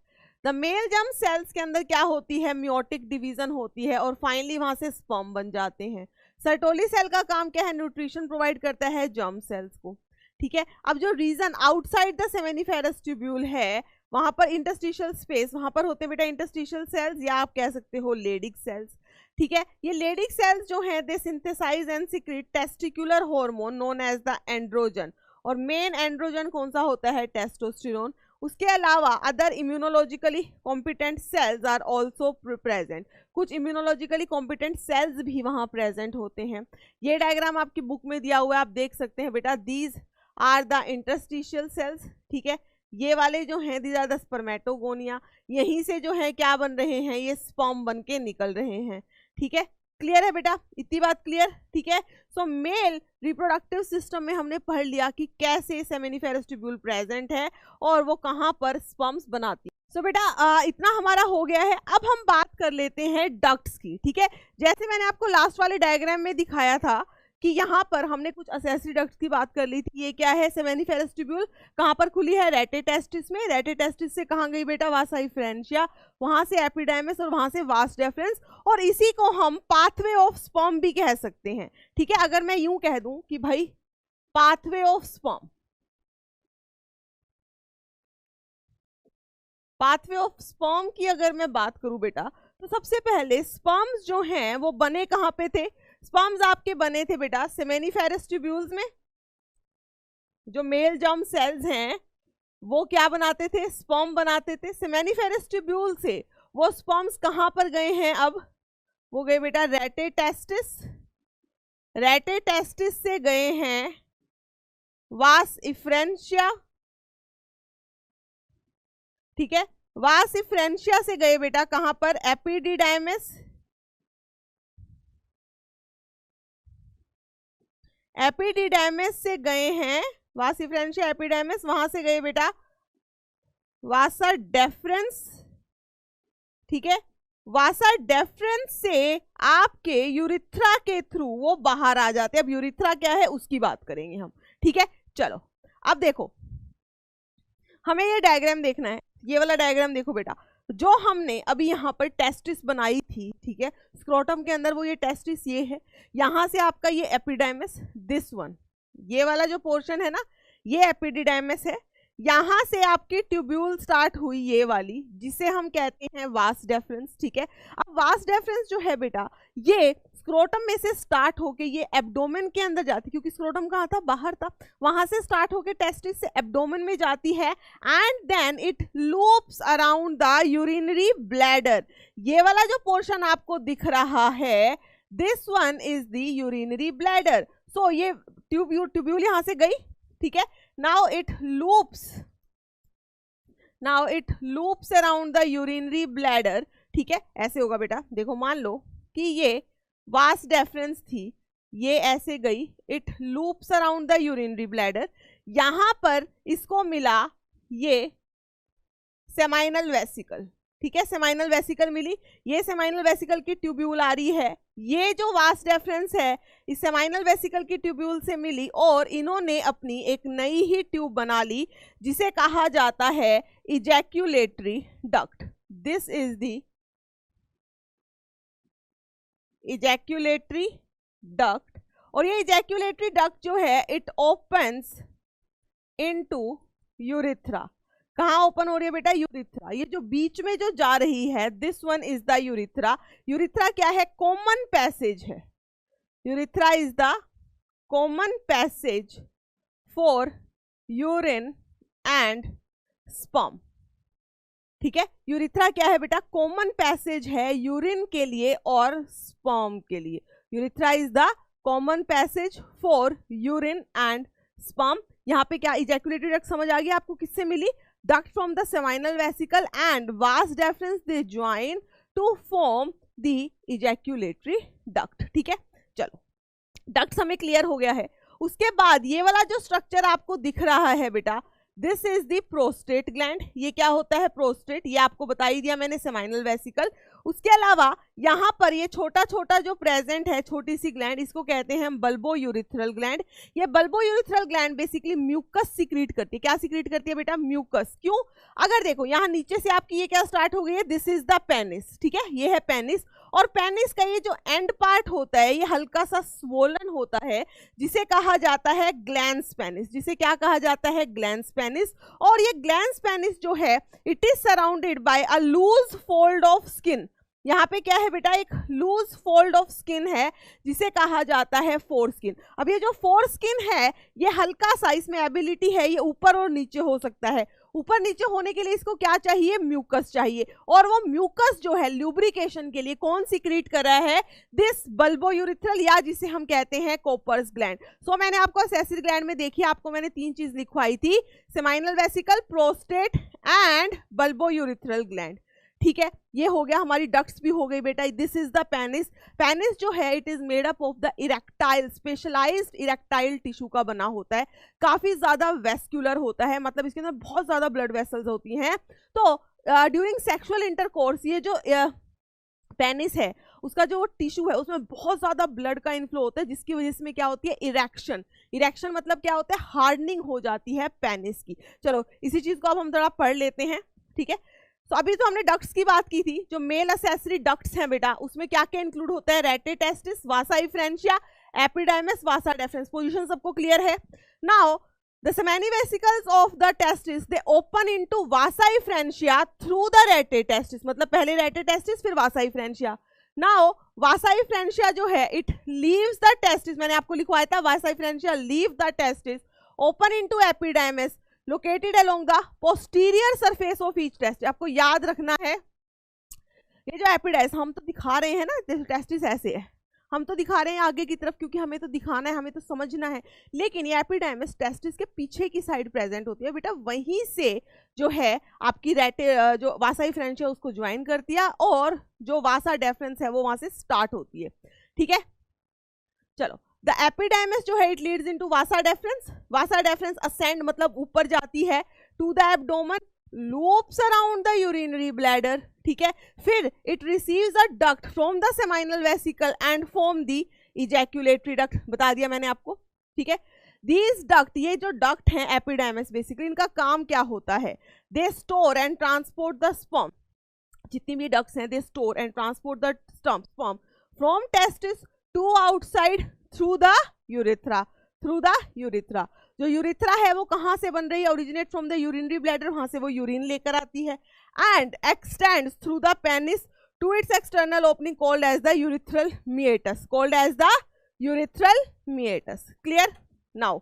द मेल जर्म सेल्स के अंदर क्या होती है, मियोटिक डिवीजन होती है और फाइनली वहां से स्पर्म बन जाते हैं। सर्टोली सेल का काम क्या है, न्यूट्रिशन प्रोवाइड करता है जर्म सेल्स को, ठीक है। अब जो region outside the seminiferous tubule है, वहां पर इंटरस्टिशियल स्पेस, वहां पर होते हैं बेटा इंटरस्टिशियल सेल्स, या आप कह सकते हो लेडिक सेल्स, ठीक है। ये लेडिक सेल्स जो हैं they synthesize and secrete testicular hormone known as the androgen, और मेन एंड्रोजन कौन सा होता है, टेस्टोस्टेरोन। उसके अलावा other immunologically competent cells are also present, कुछ इम्यूनोलॉजिकली कॉम्पिटेंट सेल्स भी वहां प्रेजेंट होते हैं। ये डायग्राम आपकी बुक में दिया हुआ है, आप देख सकते हैं बेटा, these are the interstitial cells, ठीक है। ये वाले जो हैं दीज आर द स्पर्मेटोगोनिया, यहीं से जो है क्या बन रहे हैं, ये स्पर्म बन के निकल रहे हैं, ठीक है। क्लियर है बेटा, इतनी बात क्लियर, ठीक है। सो मेल रिप्रोडक्टिव सिस्टम में हमने पढ़ लिया कि कैसे सेमिनिफेरस ट्यूब्यूल प्रेजेंट है और वो कहाँ पर स्पर्म्स बनाती है। सो बेटा इतना हमारा हो गया है। अब हम बात कर लेते हैं डक्ट्स की, ठीक है। जैसे मैंने आपको लास्ट वाले डायग्राम में दिखाया था कि यहाँ पर हमने कुछ असेसरी डक्ट्स की बात कर ली थी। ये क्या है, सेमिनिफेरस ट्यूब्यूल कहाँ पर खुली है, रेटेटेस्टिस में। रेटेटेस्टिस से कहाँ गई बेटा, वासा इफ्रेंशिया, वहां से एपिडाइमिस और वहां से वास डेफरेंस, और इसी को हम पाथवे ऑफ स्पर्म भी कह सकते हैं, ठीक है। अगर मैं यूं कह दूं कि भाई pathway of sperm, pathway of sperm की अगर मैं बात करूं बेटा, तो सबसे पहले स्पर्म्स जो हैं वो बने कहां पे थे, स्पर्म्स आपके बने थे बेटा सेमिनिफेरस ट्यूब्यूल्स में। जो मेल जर्म सेल्स हैं वो क्या बनाते थे, स्पर्म बनाते थे। सेमिनिफेरस ट्यूब्यूल से वो स्पर्म्स कहां पर गए हैं, अब वो गए बेटा रेटेटेस्टिस, रेटेटेस्टिस से गए हैं वास इफ्रेंशिया, ठीक है। वास इफ्रेंशिया से गए बेटा कहां पर, एपिडिडाइमिस, एपिडिडाइमिस से गए हैं वास इफ्रेंशिया एपिडाइमिस, वहां से गए बेटा वासा डेफरेंस, ठीक है। वासा डेफरेंस से आपके यूरिथ्रा के थ्रू वो बाहर आ जाते हैं। अब यूरिथ्रा क्या है उसकी बात करेंगे हम, ठीक है। चलो अब देखो, हमें ये डायग्राम देखना है, ये वाला डायग्राम देखो बेटा, जो हमने अभी यहाँ पर टेस्टिस बनाई थी, ठीक है। स्क्रोटम के अंदर वो ये टेस्टिस ये है, यहाँ से आपका ये एपिडाइमिस, दिस वन, ये वाला जो पोर्शन है ना ये एपिडिडाइमिस है। यहाँ से आपकी ट्यूब्यूल स्टार्ट हुई ये वाली, जिसे हम कहते हैं वास डेफरेंस, ठीक है। अब वास डेफरेंस जो है बेटा ये स्क्रोटम में से स्टार्ट होके ये एब्डोमेन के अंदर जाती, क्योंकि स्क्रोटम कहाँ था, बाहर था, वहां से स्टार्ट होके टेस्टिस से एब्डोमेन में जाती है, and then it loops around the urinary bladder. ये वाला जो पोर्शन आपको दिख रहा है, this one is the urinary bladder. So ये ट्यूब्यूल यहां से गई, ठीक है। Now it loops around the urinary bladder, ठीक है। ऐसे होगा बेटा, देखो मान लो कि ये वास डेफरेंस थी, ये ऐसे गई, it loops around the urinary bladder, यहां पर इसको मिला ये सेमाइनल वेसिकल, ठीक है, सेमाइनल वेसिकल मिली, ये सेमाइनल वेसिकल की ट्यूब्यूल आ रही है, ये जो वास डेफरेंस है इस सेमाइनल वेसिकल की ट्यूब्यूल से मिली और इन्होंने अपनी एक नई ही ट्यूब बना ली जिसे कहा जाता है ejaculatory duct. This is the ejaculatory duct, और ये इजैक्यूलेटरी डक्ट जो है इट ओपन्स इनटू यूरिथ्रा। कहाँ ओपन हो रही है बेटा? यूरिथ्रा। ये जो बीच में जो जा रही है this one is the urethra. Urethra क्या है? कॉमन पैसेज है। Urethra is the common passage for urine and sperm. ठीक है, यूरिथ्रा क्या है बेटा? कॉमन पैसेज है यूरिन के लिए और स्पर्म के लिए। Urethra is the common passage for urine and sperm. यहाँ पे क्या इजैक्यूलेटरी डक्ट समझ आ गया आपको? किससे मिली? Duct from the seminal vesicle and vas deferens they join to form the ejaculatory duct. ठीक है, चलो डक्ट हमें क्लियर हो गया है। उसके बाद ये वाला जो स्ट्रक्चर आपको दिख रहा है बेटा, this is the prostate gland. ये क्या होता है? प्रोस्टेट, ये आपको बता ही दिया मैंने, सेमाइनल वेसिकल। उसके अलावा यहाँ पर ये छोटा छोटा जो प्रेजेंट है, छोटी सी ग्लैंड, इसको कहते हैं बल्बो यूरिथ्रल ग्लैंड। ये bulbourethral gland basically mucus secrete करती है। क्या सिक्रीट करती है बेटा? म्यूकस। क्यों? अगर देखो यहाँ नीचे से आपकी ये क्या स्टार्ट हो गई है, दिस इज द पेनिस। ठीक है, ये है पेनिस, और पेनिस का ये जो एंड पार्ट होता है ये हल्का सा स्वोलन होता है जिसे कहा जाता है ग्लैंस पेनिस। जिसे क्या कहा जाता है? Glans penis. और ये ग्लैंस पेनिस जो है it is surrounded by a loose fold of skin. यहाँ पे क्या है बेटा? एक लूज फोल्ड ऑफ स्किन है जिसे कहा जाता है फोर स्किन। अब ये जो फोर स्किन है ये हल्का सा, इसमें एबिलिटी है ये ऊपर और नीचे हो सकता है। ऊपर नीचे होने के लिए इसको क्या चाहिए? म्यूकस चाहिए, और वो म्यूकस जो है ल्यूब्रिकेशन के लिए कौन सिक्रीट कर रहा है? दिस बल्बो यूरिथ्रल, या जिसे हम कहते हैं कोपर्स ग्लैंड। सो मैंने आपको सेसिल ग्लैंड में देखिए, आपको मैंने तीन चीज लिखवाई थी, seminal vesicle, prostate and bulbourethral gland. ठीक है, ये हो गया, हमारी डक्ट्स भी हो गई बेटा। This is the penis. Penis जो है it is made up of the erectile, specialised erectile tissue का बना होता है। काफी ज्यादा वेस्क्यूलर होता है, मतलब इसके अंदर बहुत ज्यादा ब्लड वेसल्स होती हैं। तो ड्यूरिंग सेक्सुअल इंटरकोर्स ये जो पेनिस है उसका जो टिश्यू है उसमें बहुत ज्यादा ब्लड का इनफ्लो होता है, जिसकी वजह से क्या होती है? इरेक्शन। इरेक्शन मतलब क्या होता है? हार्डनिंग हो जाती है पेनिस की। चलो इसी चीज को अब हम थोड़ा पढ़ लेते हैं। ठीक है, तो अभी तो हमने डक्ट्स की बात की थी। जो मेल एसेसरी डक्ट्स हैं बेटा उसमें क्या क्या इंक्लूड होता है? रेटे टेस्टिस, वासा इफ्रेंशिया, एपिडाइमस, वासा डेफरेंस। पोजीशन सबको क्लियर है? Now the seminal vesicles of the testis they open into Vasa इफ्रेंशिया through the rate testis. मतलब पहले रेटे टेस्टिस फिर वासा इफ्रेंशिया। नाउ वासा इफ्रेंशिया जो है इट लीव्स द टेस्टिस, मैंने आपको लिखवाया था vasa efferentia leave the testis, open into epididymis located along the posterior surface of each test. आपको याद रखना है ये जो एपिडाइस हम तो दिखा रहे हैं ना, टेस्टिस ऐसे है, हम तो दिखा रहे हैं आगे की तरफ क्योंकि हमें तो दिखाना है, हमें तो समझना है, लेकिन ये एपिडाइमस टेस्टिस के पीछे की साइड प्रेजेंट होती है बेटा। वहीं से जो है आपकी रेटे जो वासा इफ्रेंशिया उसको ज्वाइन करती है और जो वासा डेफरेंस है वो वहां से स्टार्ट होती है। ठीक है, चलो द एपिडाइमस जो है it leads into vasa deferens. Vasa deferens ascend मतलब ऊपर जाती है to the abdomen, loops around the urinary bladder. ठीक है, फिर it receives a duct from the seminal vesicle and form the ejaculatory duct. बता दिया मैंने आपको। ठीक है, दीज डक्ट, ये जो डक्ट हैं एपिडाइमस बेसिकली इनका काम क्या होता है? They store and transport the sperm. जितनी भी डक्ट्स हैं they store and transport the sperm from testis to outside through the urethra. Through the urethra, जो यूरिथ्रा है वो कहाँ से बन रही है? Originate from the urinary bladder, वहां से वो यूरिन लेकर आती है, and extends through the penis to its external opening called as the urethral meatus. Called as the urethral मीएटस। Clear? Now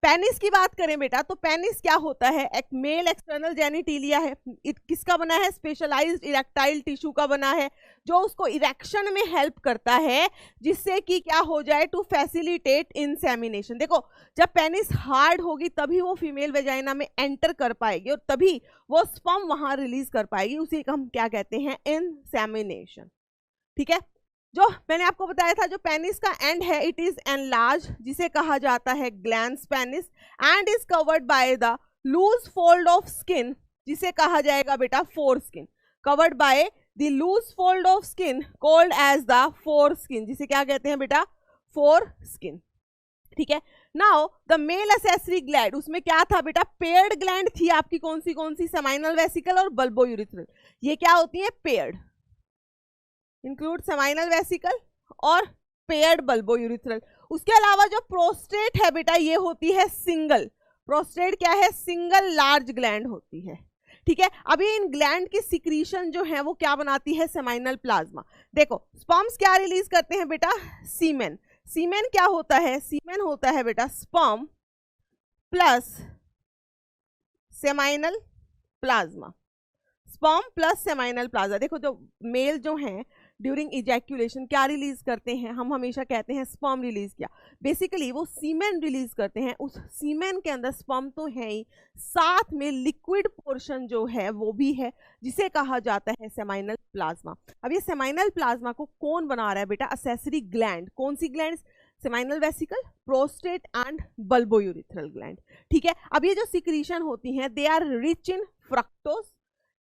penis की बात करें बेटा तो पेनिस क्या होता है? एक मेल एक्सटर्नल जेनिटिलिया है। किसका बना है? स्पेशलाइज्ड इरेक्टाइल टिश्यू का बना है जो उसको इरेक्शन में हेल्प करता है, जिससे कि क्या हो जाए? To facilitate insemination. देखो जब पेनिस हार्ड होगी तभी वो फीमेल वेजाइना में एंटर कर पाएगी और तभी वो स्पर्म वहां रिलीज कर पाएगी, उसी का हम क्या कहते हैं? इंसेमिनेशन। ठीक है, जो मैंने आपको बताया था जो पेनिस का एंड है इट इज एनलार्ज, जिसे कहा जाता है glans penis, and is covered by the loose fold of skin, जिसे कहा जाएगा बेटा foreskin. Covered by the loose fold of skin called as the foreskin, जिसे क्या कहते हैं बेटा, फोर स्किन। ठीक है, now the male accessory gland, उसमें क्या था बेटा, पेयर्ड ग्लैंड थी आपकी, कौन सी सेमाइनल वेसिकल और बल्बो यूरिथ्रल। ये क्या होती है, पेयर्ड, इंक्लूड सेमाइनल वेसिकल और पेयर्ड बल्बो यूरिथ्रल। उसके अलावा जो प्रोस्टेट है बेटा, ये होती है सिंगल, प्रोस्टेट क्या है, सिंगल लार्ज ग्लैंड होती है। ठीक है, अभी इन ग्लैंड की सिक्रीशन जो है वो क्या बनाती है, सेमाइनल प्लाज्मा। देखो स्पर्म्स क्या रिलीज करते हैं बेटा, सीमेन। सीमेन क्या होता है, सीमेन होता है बेटा sperm plus seminal plasma, sperm plus seminal plasma. देखो जो मेल जो हैं ड्यूरिंग इजैक्यूलेशन क्या रिलीज करते हैं, हम हमेशा कहते हैं स्पर्म रिलीज किया, बेसिकली वो सीमेन रिलीज करते हैं। उस सीमेन के अंदर स्पर्म तो है ही, साथ में लिक्विड पोर्शन जो है वो भी है, जिसे कहा जाता है सेमाइनल प्लाज्मा। अब ये सेमाइनल प्लाज्मा को कौन बना रहा है बेटा, असेसरी ग्लैंड। कौन सी gland, seminal vesicle, prostate and bulbourethral gland. ठीक है, अब ये जो सिक्रीशन होती हैं they are rich in fructose,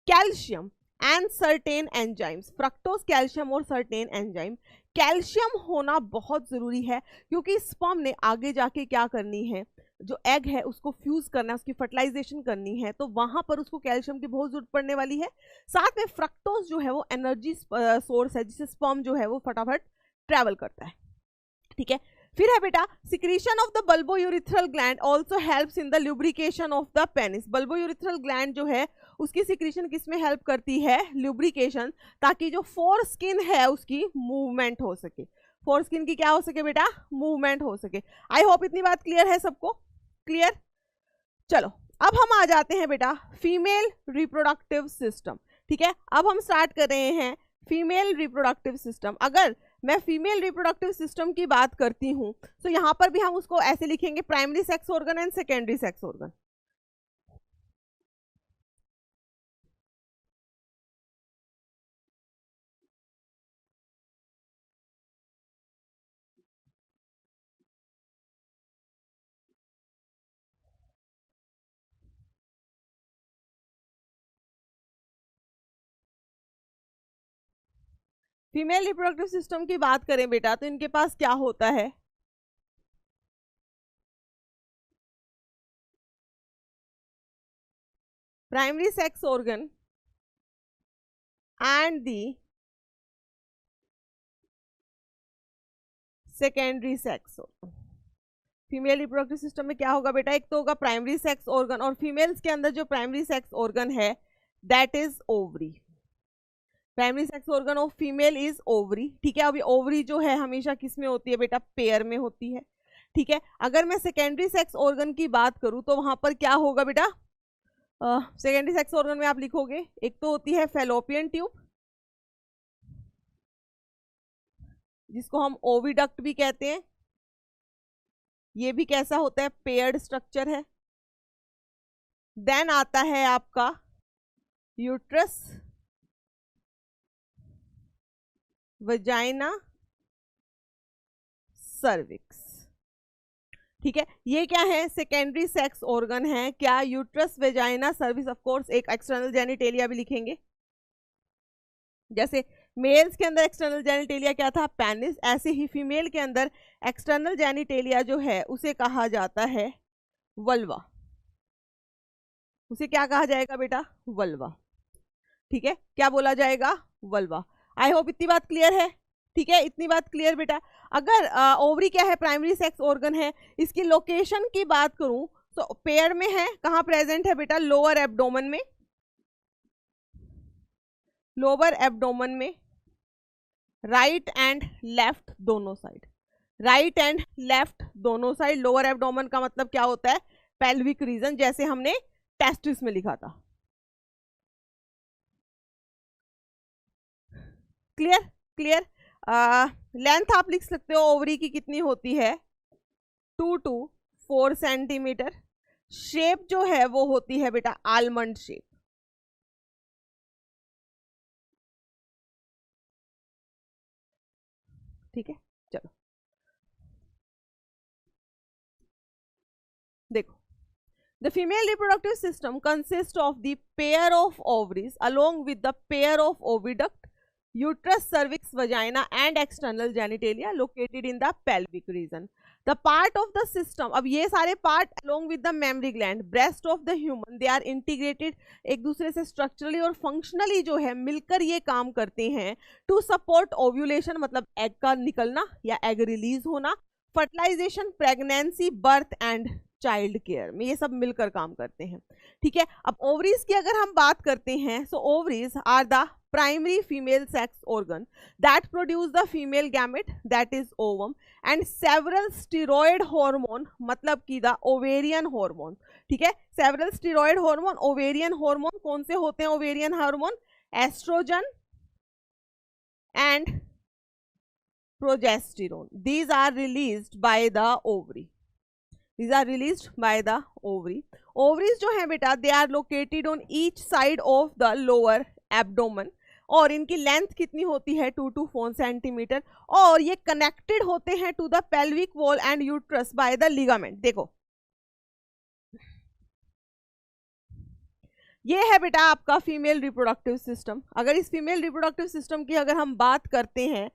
calcium and certain enzymes. Fructose, calcium और सर्टेन एंजाइम। कैल्शियम होना बहुत जरूरी है क्योंकि स्पर्म ने आगे जाके क्या करनी है, जो एग है उसको फ्यूज करना है, उसकी फर्टिलाइजेशन करनी है, तो वहां पर उसको कैल्शियम की बहुत जरूरत पड़ने वाली है। साथ में फ्रक्टोज जो है वो एनर्जी सोर्स है, जिससे स्पर्म जो है वो फटाफट ट्रेवल करता है। ठीक है, फिर है बेटा secretion of the bulbo urethral gland also helps in the lubrication of the penis. Bulbo urethral gland जो है उसकी सिक्रीशन किस में हेल्प करती है, ल्यूब्रिकेशन, ताकि जो फोर स्किन है उसकी मूवमेंट हो सके। फोर स्किन की क्या हो सके बेटा, मूवमेंट हो सके। आई होप इतनी बात क्लियर है सबको, क्लियर। चलो अब हम आ जाते हैं बेटा फीमेल रिप्रोडक्टिव सिस्टम। ठीक है, अब हम स्टार्ट कर रहे हैं फीमेल रिप्रोडक्टिव सिस्टम। अगर मैं फीमेल रिप्रोडक्टिव सिस्टम की बात करती हूं तो यहां पर भी हम उसको ऐसे लिखेंगे, primary sex organ and secondary sex organ. Female reproductive system की बात करें बेटा तो इनके पास क्या होता है, primary sex organ and the secondary sex organ. Female reproductive system में क्या होगा बेटा, एक तो होगा प्राइमरी सेक्स ऑर्गन, और फीमेल्स के अंदर जो प्राइमरी सेक्स ऑर्गन है that is ovary. Primary sex organ of female is ovary. ठीक है, अभी ओवरी जो है हमेशा किस में होती है बेटा, पेयर में होती है। ठीक है, अगर मैं सेकेंडरी सेक्स ऑर्गन की बात करूं तो वहां पर क्या होगा बेटा, सेकेंडरी सेक्स ऑर्गन में आप लिखोगे, एक तो होती है फेलोपियन ट्यूब, जिसको हम ओविडक्ट भी कहते हैं, ये भी कैसा होता है, पेयर्ड स्ट्रक्चर है। देन आता है आपका यूट्रस, वजाइना, सर्विक्स। ठीक है, ये क्या है, सेकेंडरी सेक्स ऑर्गन है। क्या, uterus, vagina, service, of course एक एक्सटर्नल जेनिटेलिया भी लिखेंगे। जैसे मेल्स के अंदर एक्सटर्नल जेनिटेलिया क्या था, पेनिस, ऐसे ही फीमेल के अंदर एक्सटर्नल जेनिटेलिया जो है उसे कहा जाता है वल्वा। उसे क्या कहा जाएगा बेटा, वल्वा। ठीक है, क्या बोला जाएगा, वल्वा। आई होप इतनी बात क्लियर है। ठीक है, इतनी बात क्लियर बेटा। अगर ओवरी क्या है, प्राइमरी सेक्स ऑर्गन है, इसकी लोकेशन की बात करूं तो पेयर में है, कहां प्रेजेंट है बेटा, लोअर एब्डोमेन में, लोअर एब्डोमेन में, राइट एंड लेफ्ट दोनों साइड, राइट एंड लेफ्ट दोनों साइड। लोअर एब्डोमेन का मतलब क्या होता है, पेल्विक रीजन, जैसे हमने टेस्टिस में लिखा था। Clear, clear. लेंथ आप लिख सकते हो ओवरी की कितनी होती है, 2 to 4 सेंटीमीटर। शेप जो है वो होती है बेटा आलमंड शेप। ठीक है, चलो देखो, The female reproductive system consists of the pair of ovaries along with the pair of oviduct, uterus, cervix, vagina and external genitalia located in the pelvic region. The part of the system, अब ये सारे part along with the mammary gland, breast of the human, they are integrated, एक दूसरे से structurally और functionally जो है मिलकर ये काम करते हैं to support ovulation, मतलब egg का निकलना या egg release होना, fertilization, pregnancy, birth and child care में, ये सब मिलकर काम करते हैं, ठीक है। अब ओवरीज की अगर हम बात करते हैं, so ovaries are the primary female sex organ that produce the female gamete that is ovum and several steroid hormone, मतलब कि द ओवेरियन हार्मोन, ठीक है। Several steroid hormone, ovarian hormone कौन से होते हैं? Ovarian hormone estrogen and progesterone, these are released by the ovary. These are released by the ovary. Ovaries जो है बेटा, they are located on each side of the lower abdomen और इनकी length कितनी होती है? 2 to 4 सेंटीमीटर और ये कनेक्टेड होते हैं to the pelvic wall and uterus by the ligament. देखो ये है बेटा आपका फीमेल रिप्रोडक्टिव सिस्टम। अगर इस फीमेल रिप्रोडक्टिव सिस्टम की अगर हम बात करते हैं,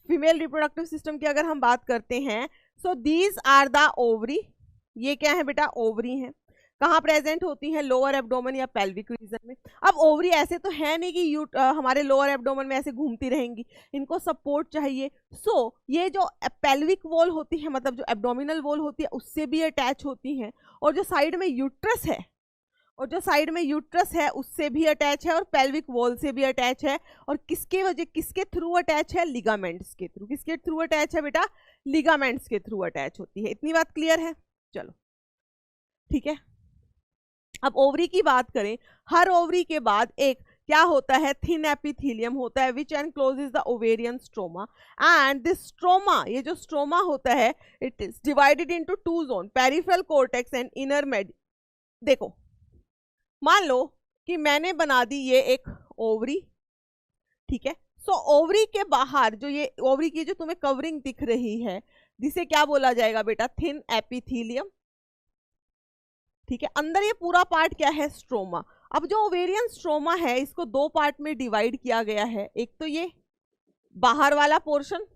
फीमेल रिप्रोडक्टिव सिस्टम की अगर हम बात करते हैं, so these are the ovary, ये क्या है बेटा? ओवरी हैं। कहाँ प्रेजेंट होती हैं? लोअर एब्डोमेन या पेल्विक रीजन में। अब ओवरी ऐसे तो है नहीं कि हमारे लोअर एब्डोमेन में ऐसे घूमती रहेंगी, इनको सपोर्ट चाहिए। सो ये जो पेल्विक वॉल होती है, मतलब जो एब्डोमिनल वॉल होती है, उससे भी अटैच होती हैं और जो साइड में यूट्रस है, और जो साइड में यूट्रस है उससे भी अटैच है और पेल्विक वॉल से भी अटैच है। और किसके थ्रू अटैच है? लिगामेंट्स के थ्रू। किसके थ्रू अटैच है बेटा? लिगामेंट्स के थ्रू अटैच होती है। इतनी बात क्लियर है? चलो ठीक है। अब ओवरी की बात करें, हर ओवरी के बाद एक क्या होता है? थिन एपिथेलियम होता है which encloses the ovarian stroma and this stroma, ये जो स्ट्रोमा होता है, it is divided into 2 zone, peripheral cortex and inner med. देखो मान लो कि मैंने बना दी ये एक ओवरी, ठीक है। सो ओवरी के बाहर जो ये ओवरी की जो तुम्हें कवरिंग दिख रही है, जिसे क्या बोला जाएगा बेटा? थिन एपिथेलियम, ठीक है। अंदर ये पूरा पार्ट क्या है? स्ट्रोमा। अब जो ओवेरियन स्ट्रोमा है इसको 2 पार्ट में डिवाइड किया गया है। एक तो ये बाहर वाला पोर्शन,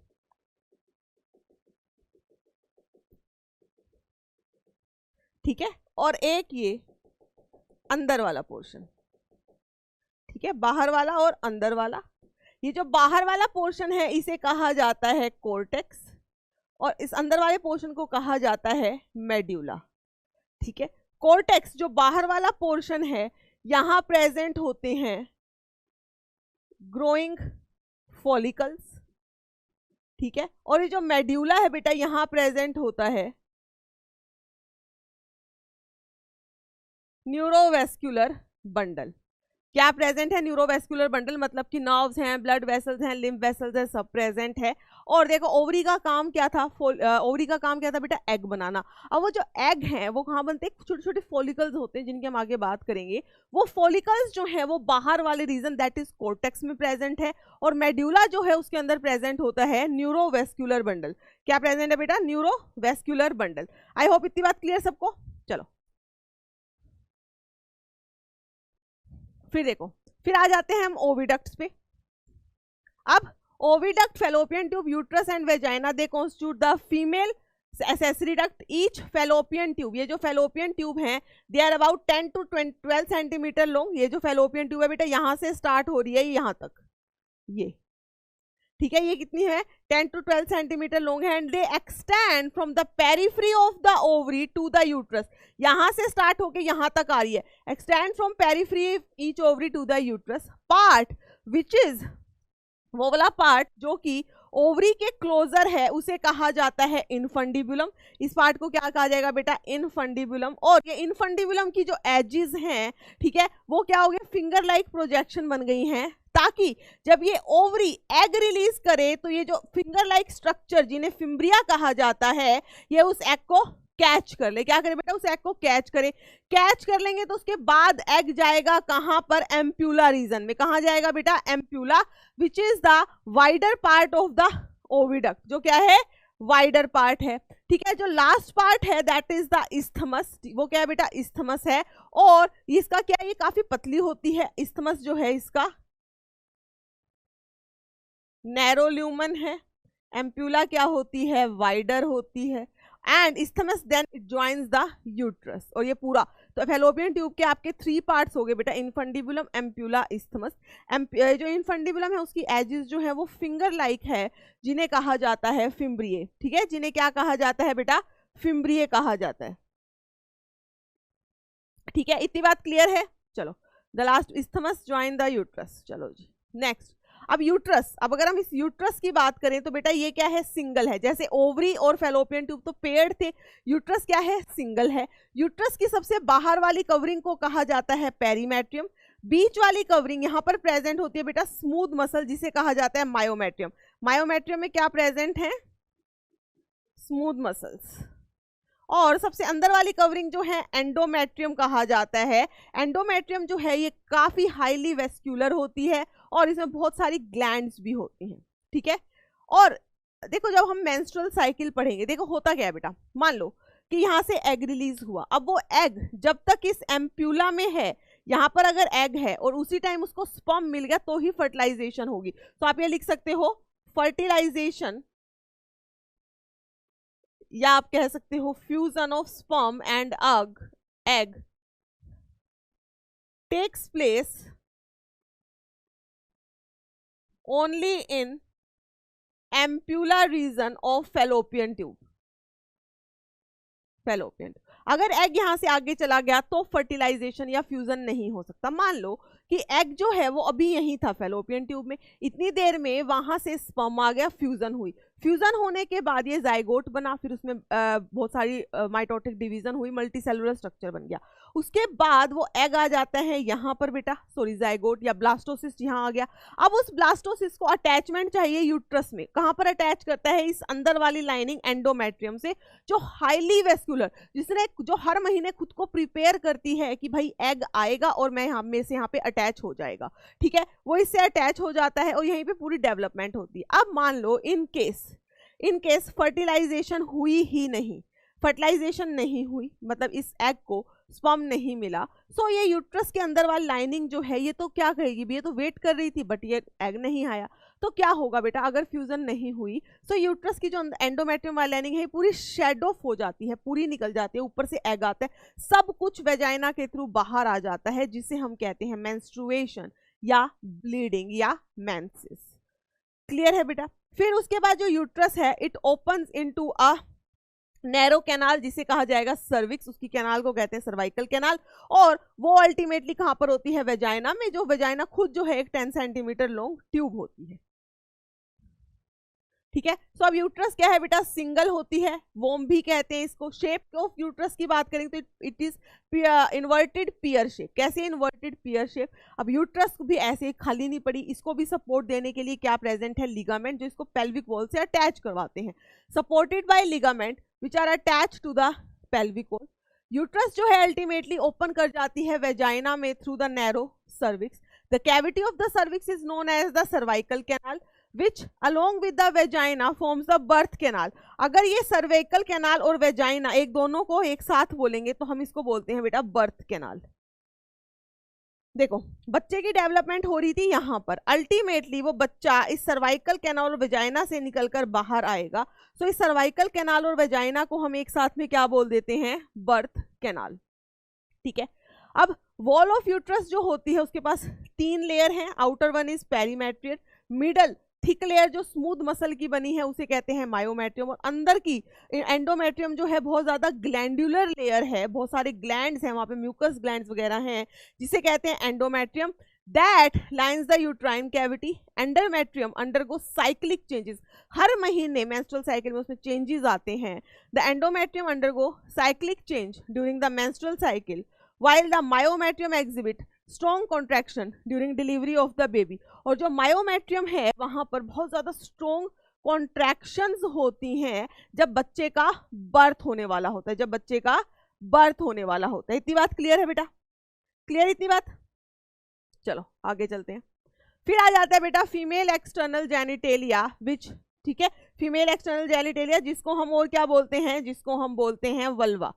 ठीक है, और एक ये अंदर वाला पोर्शन, ठीक है। बाहर वाला और अंदर वाला। ये जो बाहर वाला पोर्शन है इसे कहा जाता है कॉर्टेक्स और इस अंदर वाले पोर्शन को कहा जाता है मेड्यूला, ठीक है। कॉर्टेक्स जो बाहर वाला पोर्शन है, यहां प्रेजेंट होते हैं ग्रोइंग फॉलिकल्स, ठीक है। और ये जो मेड्यूला है बेटा, यहां प्रेजेंट होता है न्यूरोवेस्कुलर बंडल। क्या प्रेजेंट है? न्यूरोवेस्कुलर बंडल, मतलब कि नर्व्स हैं, ब्लड वेसल्स हैं, लिम्फ वेसल्स हैं, सब प्रेजेंट है। और देखो ओवरी का काम क्या था? ओवरी का काम क्या था बेटा? एग बनाना। अब वो जो एग हैं वो कहाँ बनते हैं? छोटे छोटे फॉलिकल्स होते हैं जिनकी हम आगे बात करेंगे। वो फॉलिकल्स जो है वो बाहर वाले रीजन दैट इज कॉर्टेक्स में प्रेजेंट है और मेड्यूला जो है उसके अंदर प्रेजेंट होता है न्यूरोवेस्कुलर बंडल। क्या प्रेजेंट है बेटा? Neurovascular bundle. आई होप इतनी बात क्लियर सबको। चलो फिर देखो, फिर आ जाते हैं हम ओविडक्ट्स पे। अब oviduct, fallopian tube, uterus and vagina, they constitute the female accessory duct each fallopian tube। ये जो fallopian tube हैं they are about 10 to 12 centimetre long. ये जो fallopian tube है बेटा यहाँ से स्टार्ट हो रही है यहाँ तक, ये ठीक है। ये कितनी है? 10 to 12 सेंटीमीटर लॉन्ग है and they extend from the periphery of the ovary to the uterus. यहां से स्टार्ट होके यहां तक आ रही है। Extend from periphery each ovary to the uterus part which is, वो वाला पार्ट जो कि ओवरी के क्लोजर है उसे कहा जाता है इनफंडिबुलम। इस पार्ट को क्या कहा जाएगा बेटा? इनफंडिबुलम। और ये इनफंडिबुलम की जो एजेस हैं, ठीक है, वो क्या हो गए? फिंगर लाइक प्रोजेक्शन बन गई हैं, ताकि जब ये ओवरी एग रिलीज करे तो ये जो फिंगर लाइक स्ट्रक्चर जिन्हें फिम्ब्रिया कहा जाता है, ये उस एग को कैच कर ले। क्या करे बेटा? उस एग को कैच करे। कैच कर लेंगे तो उसके बाद एग जाएगा कहां पर? एम्प्यूला रीजन में। कहां जाएगा बेटा? Ampulla, which is the wider part of the oviduct. जो क्या है? वाइडर पार्ट है, ठीक है। जो लास्ट पार्ट है दैट इज द इस्थमस, वो क्या है बेटा, इस्थमस है। और इसका क्या है, ये काफी पतली होती है, इस्थमस जो है इसका नैरो ल्यूमन है, एम्प्यूला क्या होती है, वाइडर होती है, and isthmus then it joins the uterus. और ये पूरा तो फैलोपियन ट्यूब के आपके 3 पार्ट्स हो गए बेटा, इनफंडिबुलम, एम्प्यूला, इस्थमस। जो इनफंडिबुलम है उसकी एजेस जो है वो फिंगर लाइक है, जिन्हें कहा जाता है फिम्ब्रिए, ठीक है। जिन्हें क्या कहा जाता है बेटा, फिम्ब्रिए कहा जाता है, ठीक है। इतनी बात क्लियर है। चलो, the last isthmus join the uterus. चलो जी नेक्स्ट। अब यूट्रस, अब अगर हम इस यूट्रस की बात करें तो बेटा ये क्या है, सिंगल है। जैसे ओवरी और फैलोपियन ट्यूब तो पेयर्ड थे, यूट्रस क्या है, सिंगल है। यूट्रस की सबसे बाहर वाली कवरिंग को कहा जाता है पेरीमेट्रियम। बीच वाली कवरिंग यहाँ पर प्रेजेंट होती है बेटा स्मूथ मसल, जिसे कहा जाता है मायोमेट्रियम। मायोमेट्रियम में क्या प्रेजेंट है, स्मूथ मसल्स। और सबसे अंदर वाली कवरिंग जो है एंडोमेट्रियम कहा जाता है। एंडोमेट्रियम जो है ये काफी हाईली वेस्क्यूलर होती है और इसमें बहुत सारी ग्लैंड्स भी होती हैं, ठीक है। और देखो जब हम मेंस्ट्रुअल साइकिल पढ़ेंगे, देखो होता क्या है बेटा, मान लो कि यहाँ से एग रिलीज हुआ, अब वो एग जब तक इस एम्प्यूला में है, यहाँ पर अगर एग है और उसी टाइम उसको स्पर्म मिल गया तो ही फर्टिलाइजेशन होगी। तो आप ये लिख सकते हो फर्टिलाइजेशन, या आप कह सकते हो fusion of sperm and egg takes place only in ampulla region of fallopian tube. Fallopian, अगर एग यहां से आगे चला गया तो फर्टिलाइजेशन या फ्यूजन नहीं हो सकता। मान लो कि एग जो है वो अभी यहीं था फैलोपियन ट्यूब में, इतनी देर में वहां से स्पर्म आ गया, फ्यूजन हुई, फ्यूजन होने के बाद ये जाइगोट बना, फिर उसमें बहुत सारी माइटोटिक डिवीजन हुई, मल्टीसेलुलर स्ट्रक्चर बन गया। उसके बाद वो एग आ जाता है यहाँ पर बेटा, सॉरी जाइगोट या ब्लास्टोसिस्ट यहाँ आ गया। अब उस ब्लास्टोसिस्ट को अटैचमेंट चाहिए यूट्रस में, कहाँ पर अटैच करता है, इस अंदर वाली लाइनिंग एंडोमेट्रियम से, जो हाईली वेस्कुलर, जिसने जो हर महीने खुद को प्रिपेयर करती है कि भाई एग आएगा और मैं यहाँ पे अटैच हो जाएगा, ठीक है। वो इससे अटैच हो जाता है और यहीं पे पूरी डेवलपमेंट होती है। अब मान लो इन केस फर्टिलाइजेशन हुई ही नहीं, फर्टिलाइजेशन नहीं हुई, मतलब इस एग को स्पर्म नहीं मिला, सो ये यूट्रस के अंदर वाली लाइनिंग जो है ये तो क्या कहेगी, ये तो वेट कर रही थी बट ये एग नहीं आया, तो क्या होगा बेटा, अगर फ्यूजन नहीं हुई सो यूट्रस की जो एंडोमेट्रियम वाली लाइनिंग है पूरी शेड ऑफ हो जाती है, पूरी निकल जाती है, ऊपर से एग आता है, सब कुछ वेजाइना के थ्रू बाहर आ जाता है, जिसे हम कहते हैं मेंस्ट्रुएशन या ब्लीडिंग या मेंसेस। क्लियर है बेटा। फिर उसके बाद जो यूट्रस है it opens into a narrow canal, जिसे कहा जाएगा सर्विक्स, उसकी कैनाल को कहते हैं सर्वाइकल कैनाल, और वो अल्टीमेटली कहां पर होती है, वेजाइना में, जो वेजाइना खुद जो है एक 10 सेंटीमीटर लॉन्ग ट्यूब होती है, ठीक है। सो अब यूट्रस क्या है बेटा, सिंगल होती है, वोम भी कहते हैं इसको। शेप ऑफ यूट्रस की बात करेंगे तो it is inverted peer shape. कैसे इन्वर्टेड पियर शेप, अब यूट्रस को भी ऐसे खाली नहीं पड़ी, इसको भी सपोर्ट देने के लिए क्या प्रेजेंट है, लिगामेंट, जो इसको पेल्विक वॉल से अटैच करवाते हैं, supported by ligament which are attach to the pelvic wall. Uterus जो है अल्टीमेटली ओपन कर जाती है वेजाइना में through the narrow cervix. The cavity of the cervix is known as the cervical canal which along with the vagina forms the birth canal। अगर ये cervical canal और vagina एक दोनों को एक साथ बोलेंगे तो हम इसको बोलते हैं बेटा बर्थ कैनाल। देखो बच्चे की डेवलपमेंट हो रही थी यहाँ पर, अल्टीमेटली वो बच्चा इस सर्वाइकल कैनाल और वेजाइना से निकलकर बाहर आएगा, तो इस सर्वाइकल कैनाल और वेजाइना को हम एक साथ में क्या बोल देते हैं, बर्थ कैनाल, ठीक है। अब वॉल ऑफ यूट्रस जो होती है उसके पास 3 लेयर हैं, outer one is perimetrium, middle thick layer जो स्मूथ मसल की बनी है उसे कहते हैं मायोमेट्रियम, और अंदर की एंडोमेट्रियम जो है बहुत ज्यादा ग्लैंडुलर लेयर है, बहुत सारे ग्लैंड्स हैं वहां पे, म्यूकस ग्लैंड्स वगैरह हैं, जिसे कहते हैं endometrium. That lines the uterine cavity. Endometrium undergo cyclic changes, हर महीने मेंस्ट्रुअल साइकिल में उसमें चेंजेस आते हैं। The endometrium undergo cyclic change during the menstrual cycle while the myometrium exhibit strong contraction during delivery of the baby। और जो myometrium है वहां पर बहुत ज्यादा strong contractions होती हैं जब बच्चे का बर्थ होने वाला होता है, जब बच्चे का बर्थ होने वाला होता है। इतनी बात क्लियर है बेटा, क्लियर इतनी बात। चलो आगे चलते हैं। फिर आ जाता है बेटा फीमेल एक्सटर्नल जेनिटेलिया विच, ठीक है। फीमेल एक्सटर्नल जेनिटेलिया, जिसको हम और क्या बोलते हैं, जिसको हम बोलते हैं वल्वा,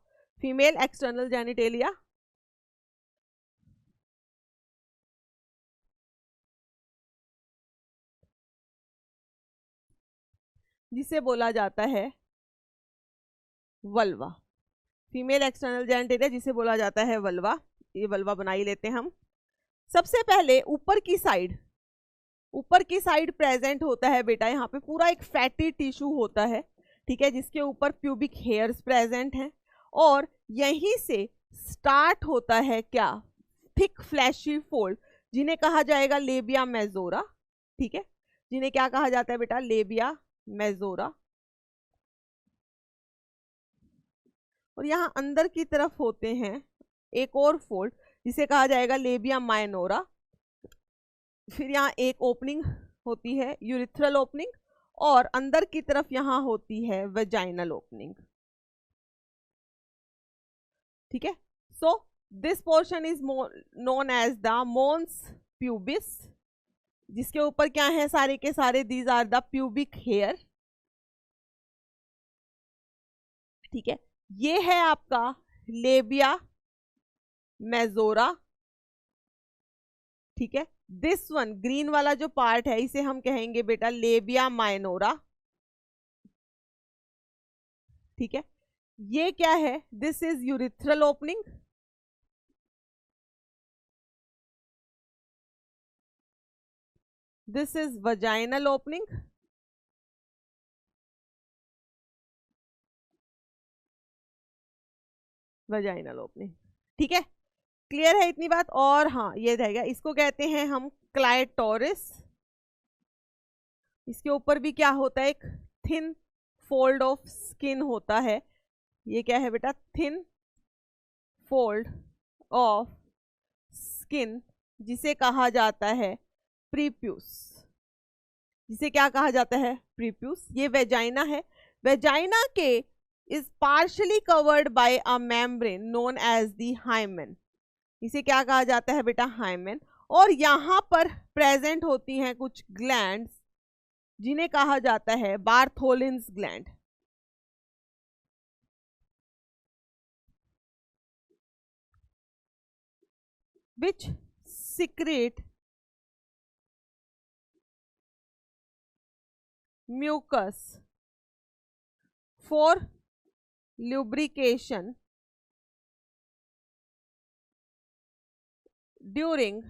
फीमेल एक्सटर्नल जेनिटेलिया। जिसे बोला जाता है वल्वा, फीमेल एक्सटर्नल जेनिटेलिया जिसे बोला जाता है वल्वा। ये वल्वा बना ही लेते हैं हम। सबसे पहले ऊपर की साइड प्रेजेंट होता है बेटा, यहाँ पे पूरा एक फैटी टिश्यू होता है, ठीक है, जिसके ऊपर प्यूबिक हेयर्स प्रेजेंट हैं, और यहीं से स्टार्ट होता है क्या, थिक फ्लैशी फोल्ड, जिन्हें कहा जाएगा लेबिया मेजोरा, ठीक है, जिन्हें क्या कहा जाता है बेटा, लेबिया मेजोरा। और यहाँ अंदर की तरफ होते हैं एक और फोल्ड जिसे कहा जाएगा लेबिया माइनोरा। फिर यहाँ एक ओपनिंग होती है यूरिथ्रल ओपनिंग, और अंदर की तरफ यहाँ होती है वेजाइनल ओपनिंग, ठीक है। So this portion is known as the mons pubis, जिसके ऊपर क्या है सारे के सारे, these are the pubic hair, ठीक है। ये है आपका लेबिया मेजोरा, ठीक है। दिस वन ग्रीन वाला जो पार्ट है इसे हम कहेंगे बेटा लेबिया माइनोरा, ठीक है। ये क्या है, this is urethral opening, this is vaginal opening, vaginal opening, ठीक है। क्लियर है इतनी बात। और हाँ ये रहेगा, इसको कहते हैं हम क्लाइटोरिस। इसके ऊपर भी क्या होता है, एक थिन फोल्ड ऑफ स्किन होता है। ये क्या है बेटा, थिन फोल्ड ऑफ स्किन, जिसे कहा जाता है प्रीप्यूस, जिसे क्या कहा जाता है, प्रीप्यूस। ये वेजाइना है, वेजाइना के is partially covered by a membrane known as the hymen, इसे क्या कहा जाता है बेटा, हाइमेन। और यहाँ पर प्रेजेंट होती हैं कुछ ग्लैंड्स जिन्हें कहा जाता है Bartholin's gland, which secrete mucus for lubrication during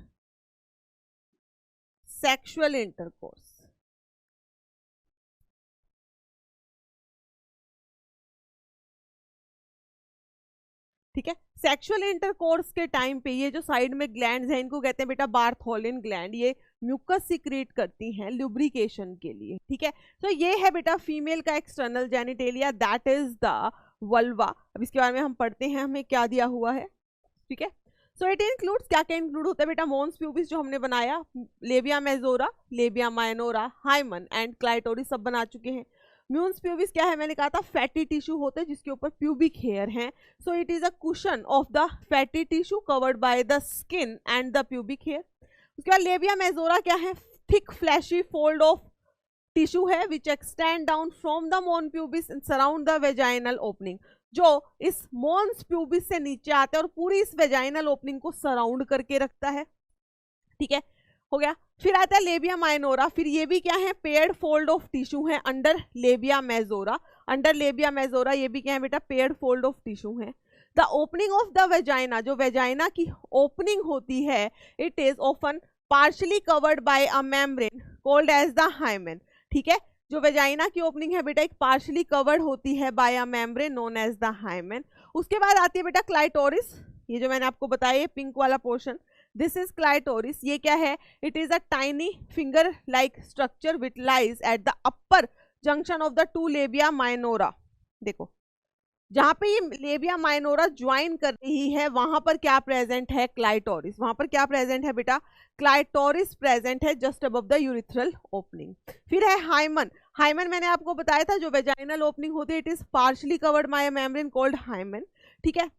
sexual intercourse, ठीक है। सेक्सुअल इंटरकोर्स के टाइम पे ये जो साइड में ग्लैंड्स हैं इनको कहते हैं बेटा बार्थोलिन ग्लैंड, ये म्यूकस सिक्रीट करती हैं लुब्रिकेशन के लिए, ठीक है। तो ये है बेटा फीमेल का external genitalia, that is the vulva. अब इसके बारे में हम पढ़ते हैं, हमें क्या दिया हुआ है, ठीक है। सो इट इंक्लूड्स, क्या क्या इंक्लूड होता है बेटा, मोन्स प्यूबिस जो हमने बनाया, labia majora, labia minora, hymen and clitoris सब बना चुके हैं। म्यून्स प्यूबिस क्या है, मैंने कहा था फैटी टिश्यू होते हैं जिसके ऊपर प्यूबिक हेयर हैं। So it is a cushion of the fatty tissue covered by the skin and the pubic hair. उसके बाद लेबिया मेजोरा क्या है, thick fleshy fold of tissue है which extend down from the mons pubis and surround the vaginal opening, जो इस मोन्स pubis से नीचे आते हैं और पूरी इस वेजाइनल ओपनिंग को सराउंड करके रखता है, ठीक है, हो गया। फिर आता है लेबिया माइनोरा, फिर ये भी क्या है, पेयर्ड फोल्ड ऑफ टिश्यू है under labia majora, under labia majora ये भी क्या है बेटा, पेयर्ड फोल्ड ऑफ टिश्यू है। The opening of the vagina, जो वेजाइना की ओपनिंग होती है, it is often partially covered by a membrane called as the hymen, ठीक है। जो वेजाइना की ओपनिंग है बेटा एक पार्शली कवर्ड होती है by a membrane known as the hymen. उसके बाद आती है बेटा क्लाइटोरिस, ये जो मैंने आपको बताया पिंक वाला पोर्शन, दिस इज क्लाइटोरिस। ये क्या है, it is a tiny finger like structure which lies at the upper junction of the two labia minora. देखो जहां पे ये लेबिया माइनोरा ज्वाइन कर रही है वहां पर क्या प्रेजेंट है, क्लाइटोरिस। वहां पर क्या प्रेजेंट है बेटा, क्लाइटोरिस प्रेजेंट है just above the urethral opening. फिर है हाइमन, हाइमन मैंने आपको बताया था जो वेजाइनल ओपनिंग होती है it is partially covered by a membrane called hymen, ठीक है।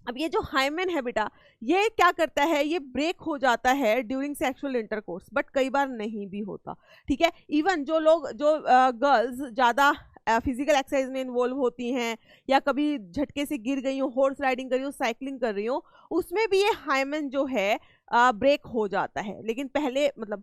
अब ये जो हाइमेन है बेटा, ये क्या करता है, ये ब्रेक हो जाता है ड्यूरिंग सेक्सुअल इंटरकोर्स, बट कई बार नहीं भी होता, ठीक है। इवन जो लोग, जो गर्ल्स ज़्यादा फिजिकल एक्सरसाइज में इन्वॉल्व होती हैं, या कभी झटके से गिर गई हो, हॉर्स राइडिंग कर रही हो, साइकिलिंग कर रही हो, उसमें भी ये हाइमेन जो है ब्रेक हो जाता है। लेकिन पहले मतलब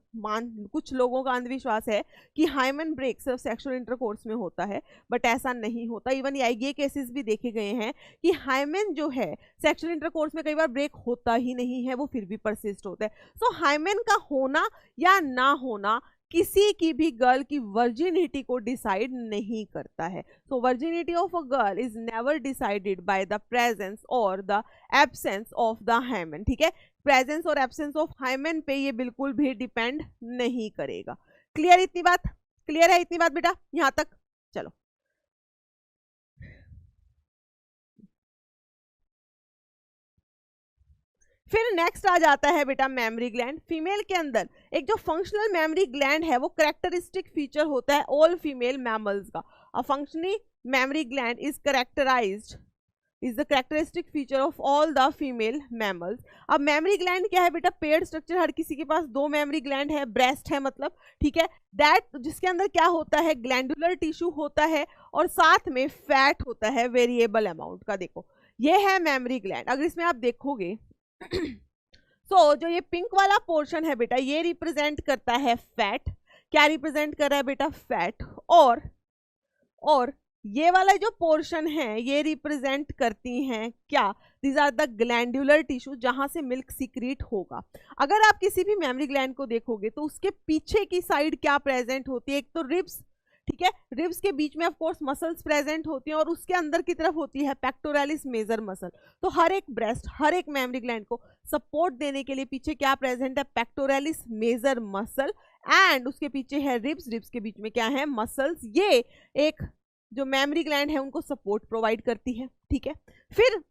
कुछ लोगों का अंधविश्वास है कि हाइमेन ब्रेक सिर्फ सेक्सुअल इंटरकोर्स में होता है, बट ऐसा नहीं होता। इवन ये केसेस भी देखे गए हैं कि हाइमेन जो है सेक्सुअल इंटरकोर्स में कई बार ब्रेक होता ही नहीं है, वो फिर भी परसिस्ट होता है। सो हाइमेन का होना या ना होना किसी की भी गर्ल की वर्जिनिटी को डिसाइड नहीं करता है। So virginity of a girl is never decided by the presence और the absence of the hymen, ठीक है। प्रेजेंस और एब्सेंस ऑफ हाइमेन पे ये बिल्कुल भी डिपेंड नहीं करेगा। क्लियर इतनी बात? क्लियर है इतनी बात बेटा यहां तक? चलो फिर नेक्स्ट आ जाता है बेटा मेमोरी ग्लैंड। फीमेल के अंदर एक जो फंक्शनल मेमोरी ग्लैंड है, वो कैरेक्टरिस्टिक फीचर होता है ऑल फीमेल मैमल्स का। A functionally mammary gland is characterized, is the characteristic feature of all the female mammals. अब मेमोरी ग्लैंड क्या है बेटा? पेयर्ड स्ट्रक्चर, हर किसी के पास दो मेमोरी ग्लैंड है, ब्रेस्ट है मतलब, ठीक है। दैट जिसके अंदर क्या होता है, ग्लैंडुलर टिश्यू होता है और साथ में फैट होता है वेरिएबल अमाउंट का। देखो ये है मेमोरी ग्लैंड। अगर इसमें आप देखोगे जो ये पिंक वाला पोर्शन है बेटा, ये रिप्रेजेंट करता है फैट। क्या रिप्रेजेंट कर रहा है बेटा? फैट। और ये वाला जो पोर्शन है ये रिप्रेजेंट करती हैं क्या? These are the glandular tissue, जहां से मिल्क सीक्रेट होगा। अगर आप किसी भी मेमोरी ग्लैंड को देखोगे तो उसके पीछे की साइड क्या प्रेजेंट होती है? एक तो रिब्स, ठीक है, रिब्स के बीच में ऑफ कोर्स मसल्स प्रेजेंट होती हैं और उसके अंदर की तरफ होती है पेक्टोरालिस मेजर मसल। तो हर एक ब्रेस्ट, हर एक मेमोरी ग्लैंड को सपोर्ट देने के लिए पीछे क्या प्रेजेंट है? पेक्टोरालिस मेजर मसल, एंड उसके पीछे है रिब्स, रिब्स के बीच में क्या है? मसल्स। ये एक जो मेमोरी ग्लैंड है उनको सपोर्ट प्रोवाइड करती है, ठीक है। फिर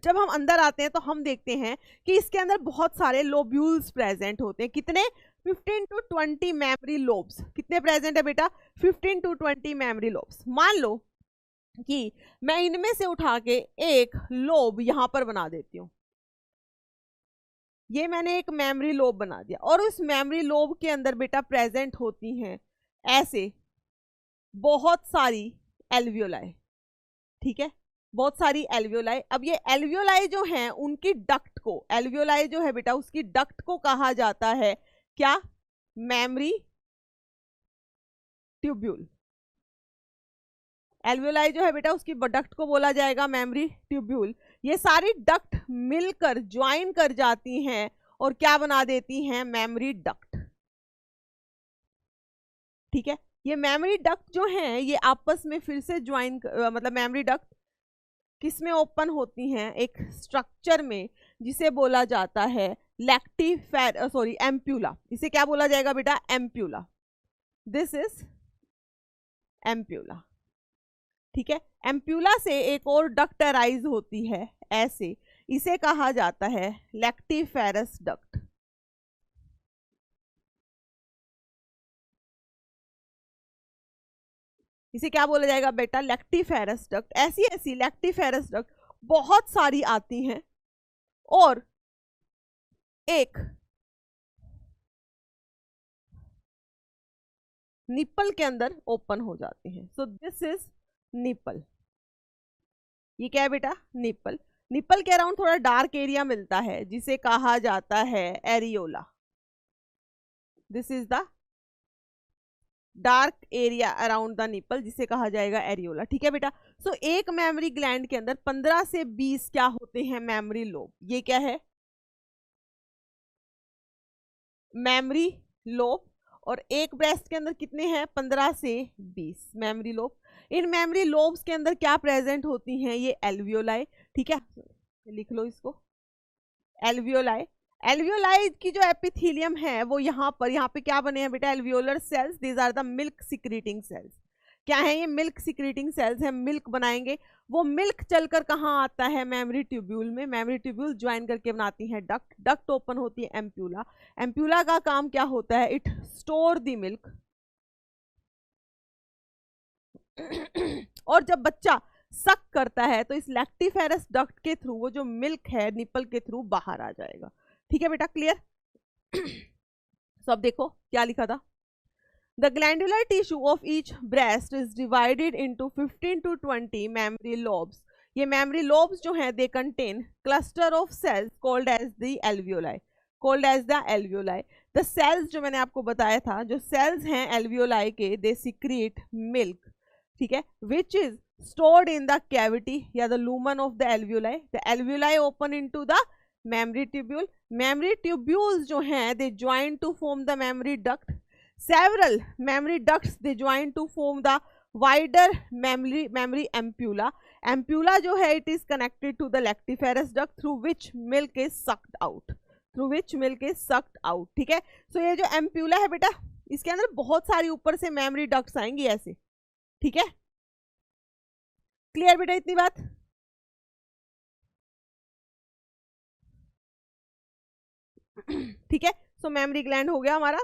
जब हम अंदर आते हैं तो हम देखते हैं कि इसके अंदर बहुत सारे लोब्यूल्स प्रेजेंट होते हैं। कितने? 15 to 20 मेमोरी लोब्स। कितने प्रेजेंट है बेटा? 15 to 20 मेमोरी लोब्स। मान लो कि मैं इनमें से उठा के एक लोब यहां पर बना देती हूँ, ये मैंने एक मेमोरी लोब बना दिया, और उस मेमोरी लोब के अंदर बेटा प्रेजेंट होती हैं ऐसे बहुत सारी एल्वियोलाई, ठीक है, बहुत सारी एल्वियोलाई। अब ये एल्वियोलाई जो हैं उनकी डक्ट को, एल्वियोलाई जो है बेटा उसकी डक्ट को कहा जाता है क्या? Memory tubule. एल्वियोलाई जो है बेटा उसकी डक्ट को बोला जाएगा मेमोरी ट्यूब्यूल। ये सारी डक्ट मिलकर ज्वाइन कर जाती हैं और क्या बना देती हैं? मेमोरी डक्ट, ठीक है। ये मेमोरी डक्ट जो हैं ये आपस में फिर से ज्वाइन, मतलब मेमोरी डक्ट किस में ओपन होती हैं? एक स्ट्रक्चर में जिसे बोला जाता है एम्प्यूला। इसे क्या बोला जाएगा बेटा? एम्प्यूला। दिस इज एम्प्यूला, ठीक है। एम्प्यूला से एक और डक्ट अराइज होती है ऐसे, इसे कहा जाता है लैक्टिफेरस डक्ट। इसे क्या बोला जाएगा बेटा? Lactiferous duct. ऐसी ऐसी लैक्टिफेरस डक्ट बहुत सारी आती हैं और एक निपल के अंदर ओपन हो जाती हैं। So this is nipple. ये क्या है बेटा? निपल। निपल के अराउंड थोड़ा डार्क एरिया मिलता है जिसे कहा जाता है areola. This is the dark area around the nipple जिसे कहा जाएगा एरियोला, ठीक है बेटा। सो एक मेमोरी ग्लैंड के अंदर 15 से 20 क्या होते हैं? Memory lobe. ये क्या है? Memory lobe. और एक ब्रेस्ट के अंदर कितने हैं? 15 से 20 memory lobe. In memory lobes के अंदर क्या प्रेजेंट होती हैं? ये एल्वियोलाई, ठीक है, लिख लो इसको, एल्वियोलाई। एल्वियोलाई की जो एपिथेलियम है वो यहाँ पे क्या बने हैं बेटा? Alveolar cells. These are the milk secreting cells. क्या है ये? मिल्क सिक्रीटिंग सेल्स है, मिल्क बनाएंगे। वो मिल्क चलकर कहाँ आता है? मेमोरी ट्यूब्यूल में। मेमोरी ट्यूब्यूल ज्वाइन करके बनाती है डक्ट। डक्ट ओपन होती है एम्प्यूला। एम्प्यूला का काम क्या होता है? It store the milk. और जब बच्चा सक करता है तो इस लैक्टिफेरस डक्ट के थ्रू वो जो मिल्क है निपल के थ्रू बाहर आ जाएगा। ठीक है बेटा, क्लियर? तो अब देखो क्या लिखा था। The glandular tissue of each breast is divided into 15 to 20 mammary lobes. ये mammary lobes जो हैं they contain cluster of cells called as the alveoli. Called as the alveoli. The cells जो मैंने आपको बताया था, जो cells हैं alveoli के, they secrete milk. ठीक है, which is stored in the cavity या the lumen of the alveoli. The alveoli open into the mammary tubule. Mammary tubules जो हैं they join to form the mammary duct. Several mammary ducts they join to form the wider mammary ampulla. Ampulla जो है it is connected to the lactiferous duct through which milk is sucked out. Through which milk is sucked out. ठीक है, so ये जो ampulla है बेटा, इसके अंदर बहुत सारी ऊपर से mammary ducts आएंगी ऐसे। ठीक है, क्लियर बेटा इतनी बात? ठीक है, सो मेमरी ग्लैंड हो गया हमारा।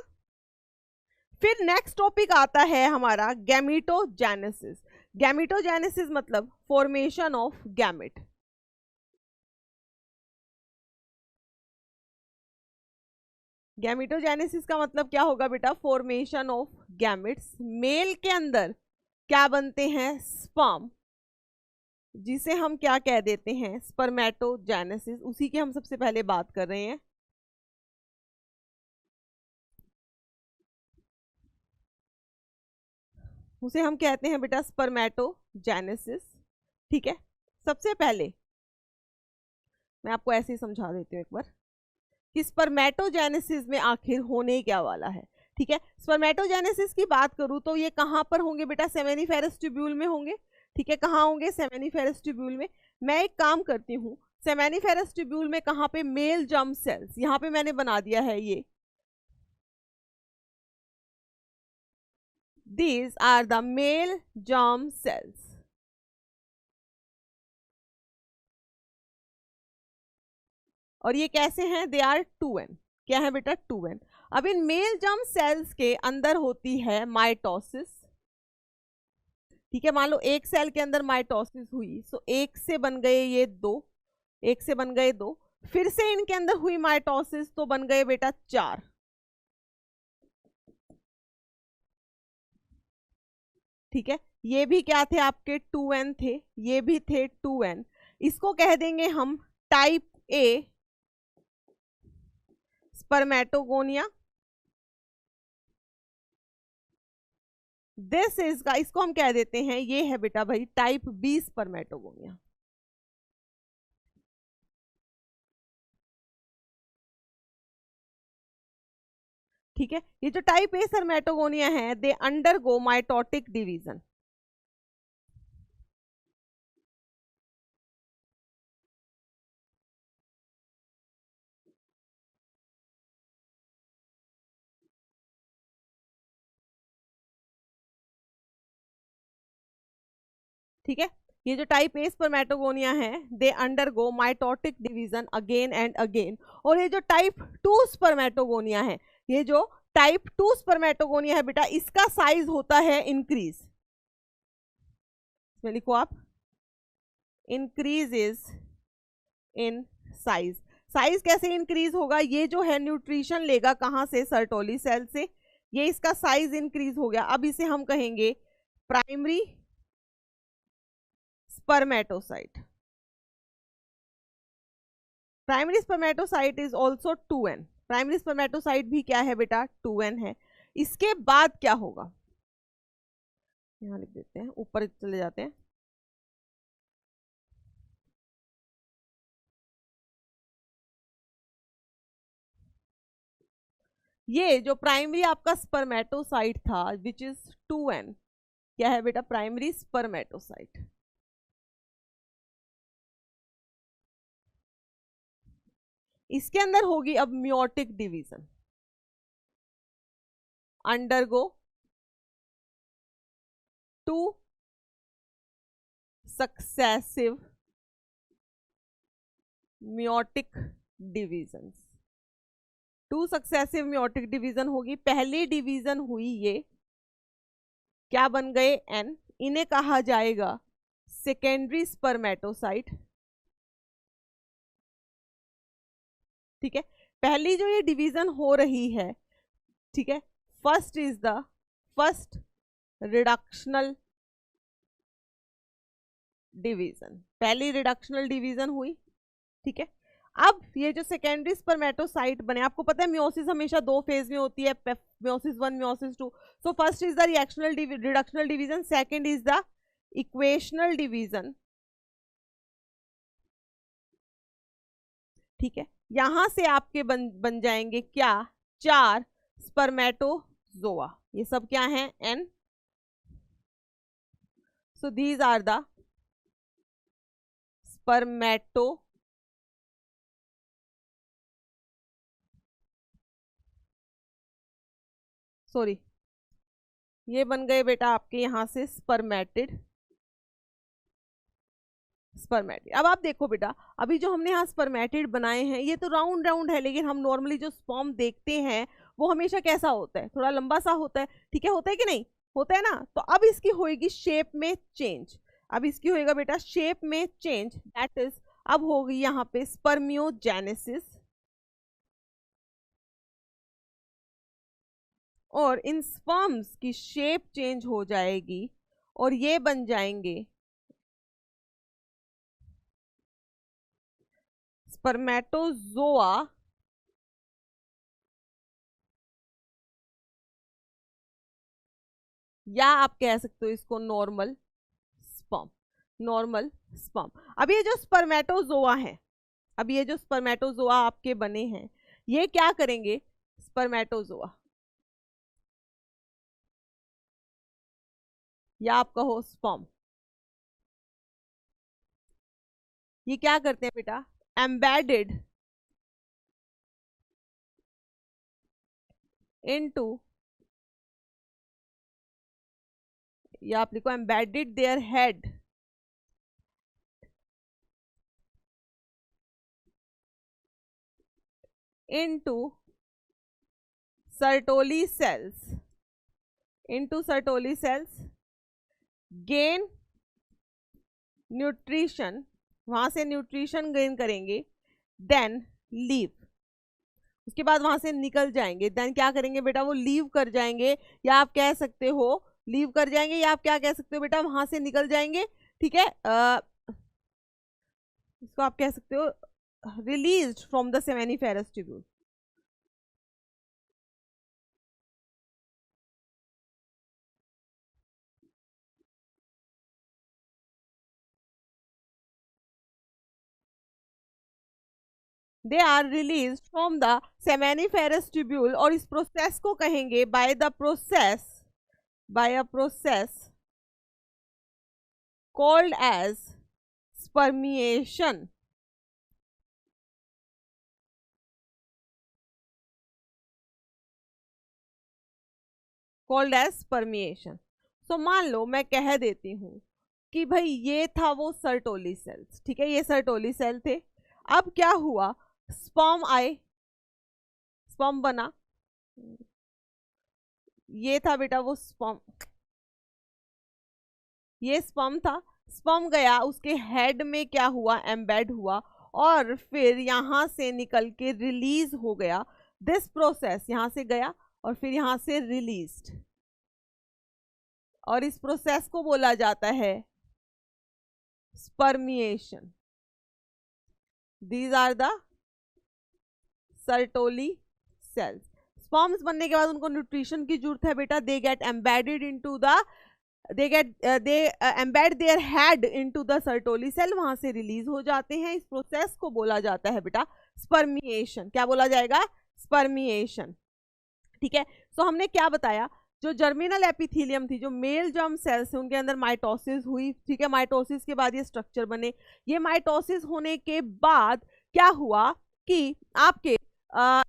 फिर नेक्स्ट टॉपिक आता है हमारा गैमेटोजेनेसिस। गैमेटोजेनेसिस मतलब फॉर्मेशन ऑफ गैमेट। गैमेटोजेनेसिस का मतलब क्या होगा बेटा? Formation of gametes. मेल के अंदर क्या बनते हैं? स्पर्म, जिसे हम क्या कह देते हैं? स्पर्मेटोजेनेसिस। उसी की हम सबसे पहले बात कर रहे हैं। उसे हम कहते हैं बेटा स्पर्मेटोजेनेसिस। ठीक है, सबसे पहले मैं आपको ऐसे ही समझा देती हूँ एक बार कि स्पर्मेटोजेनेसिस में आखिर होने क्या वाला है। ठीक है, स्पर्मेटोजेनेसिस की बात करूँ तो ये कहाँ पर होंगे बेटा? सेमेनिफेरस ट्यूब्यूल में होंगे। ठीक है, कहाँ होंगे? सेमेनिफेरस ट्यूब्यूल में। मैं एक काम करती हूँ, सेमेनिफेरस ट्यूब्यूल में कहाँ पे? मेल जर्म सेल्स, यहाँ पे मैंने बना दिया है ये। These are the male germ cells. और ये कैसे हैं? They are 2n. क्या है बेटा? 2n. अब इन मेल जर्म सेल्स के अंदर होती है माइटोसिस। ठीक है, मान लो एक सेल के अंदर माइटोसिस हुई, सो एक से बन गए ये दो, एक से बन गए दो, फिर से इनके अंदर हुई माइटोसिस तो बन गए बेटा 4। ठीक है, ये भी क्या थे आपके? 2n थे, ये भी थे 2n। इसको कह देंगे हम type A spermatogonia. This is का, इसको हम कह देते हैं, ये है बेटा भाई टाइप बी स्पर्मेटोगोनिया। ठीक है, ये जो टाइप ए स्पर्मेटोगोनिया है दे अंडरगो माइटोटिक डिवीजन। ठीक है, ये जो टाइप ए स्पर्मेटोगोनिया है they undergo mitotic division again and again. और ये जो टाइप 2 स्पर्मेटोगोनिया है, ये जो टाइप 2 स्पर्मेटोगोनिया है बेटा, इसका साइज होता है इंक्रीज। इसमें लिखो आप, increase is in size. Size कैसे इंक्रीज होगा? ये जो है न्यूट्रिशन लेगा कहां से? सर्टोली सेल से। ये इसका साइज इंक्रीज हो गया। अब इसे हम कहेंगे primary spermatocyte. Primary spermatocyte is also 2n। Primary spermatocyte भी क्या है बेटा? 2n है। इसके बाद क्या होगा? यहां लिख देते हैं, ऊपर चले जाते हैं। ये जो प्राइमरी आपका स्पर्मेटोसाइट था विच इज 2n, क्या है बेटा? Primary spermatocyte. इसके अंदर होगी अब meiotic division. Undergo 2 successive meiotic division. 2 successive meiotic division होगी। पहली डिवीजन हुई ये, क्या बन गए? n। इन्हें कहा जाएगा सेकेंडरी स्पर्मेटोसाइट। ठीक है, पहली जो ये डिवीजन हो रही है, ठीक है, first is the first reductional division, पहली रिडक्शनल डिवीजन हुई। ठीक है, अब ये जो सेकेंडरी स्पर्मेटोसाइट बने, आपको पता है मियोसिस हमेशा 2 फेज में होती है, meiosis 1 meiosis 2। So first is the reactional reductional division, second is the equational division. ठीक है, यहां से आपके बन जाएंगे क्या, 4 स्पर्मेटोजोआ। ये सब क्या हैं, N. So these are the spermato sorry ये बन गए बेटा आपके यहां से स्पर्मेटिड। अब आप देखो बेटा, अभी जो हमने यहाँ स्पर्मेटिड बनाए हैं ये तो राउंड राउंड है, लेकिन हम नॉर्मली जो स्पर्म देखते हैं वो हमेशा कैसा होता है, थोड़ा लंबा सा होता है। ठीक है, होता है कि नहीं, होता है ना। तो अब इसकी होएगी शेप में चेंज, अब इसकी होएगा बेटा शेप में चेंज, दैट इज अब होगी यहाँ पे स्पर्मियोजेनेसिस। और इन स्पर्म्स की शेप चेंज हो जाएगी और ये बन जाएंगे स्पर्मेटोजोआ या आप कह सकते हो इसको नॉर्मल स्पर्म, नॉर्मल स्पर्म। अब ये जो स्पर्मेटोजोआ है, अब ये जो स्पर्मेटोजोआ आपके बने हैं ये क्या करेंगे, स्पर्मेटोजोआ या आप कहो स्पर्म, ये क्या करते हैं बेटा, एम्बेडेड इनटू, या आप लिखो embedded their head into Sertoli cells, into Sertoli cells, gain nutrition, वहां से न्यूट्रिशन गेन करेंगे, देन लीव, उसके बाद वहां से निकल जाएंगे। देन क्या करेंगे बेटा, वो लीव कर जाएंगे, या आप कह सकते हो लीव कर जाएंगे, या आप क्या कह सकते हो बेटा, वहां से निकल जाएंगे। ठीक है, इसको आप कह सकते हो released from the seminiferous tubule. They are release from the seminiferous tubule, और इस प्रोसेस को कहेंगे by the process, by a process called as spermiation. Called as spermiation. So मान लो मैं कह देती हूं कि भाई ये था वो सर्टोली सेल्स, ठीक है, ये सर्टोली सेल थे। अब क्या हुआ, स्पर्म आए, स्पर्म बना, ये था बेटा वो स्पर्म, ये स्पर्म था, स्पर्म गया, उसके हेड में क्या हुआ, एम्बेड हुआ, और फिर यहां से निकल के रिलीज हो गया। दिस प्रोसेस यहां से गया और फिर यहां से रिलीज्ड, और इस प्रोसेस को बोला जाता है spermiation. These are the Sertoli cells. Sperms बनने के बाद उनको न्यूट्रिशन की जरूरत है बेटा, they get embedded into the, they embed their head into the Sertoli cell, वहां से रिलीज हो जाते हैं। इस प्रोसेस को बोला जाता है बेटा स्पर्मिएशन। क्या बोला जाएगा, स्पर्मिएशन। ठीक है, सो हमने क्या बताया, जो जर्मिनल एपिथेलियम थी, जो मेल जर्म सेल्स है, उनके अंदर माइटोसिस हुई। ठीक है, माइटोसिस के बाद ये स्ट्रक्चर बने। ये माइटोसिस होने के बाद क्या हुआ कि आपके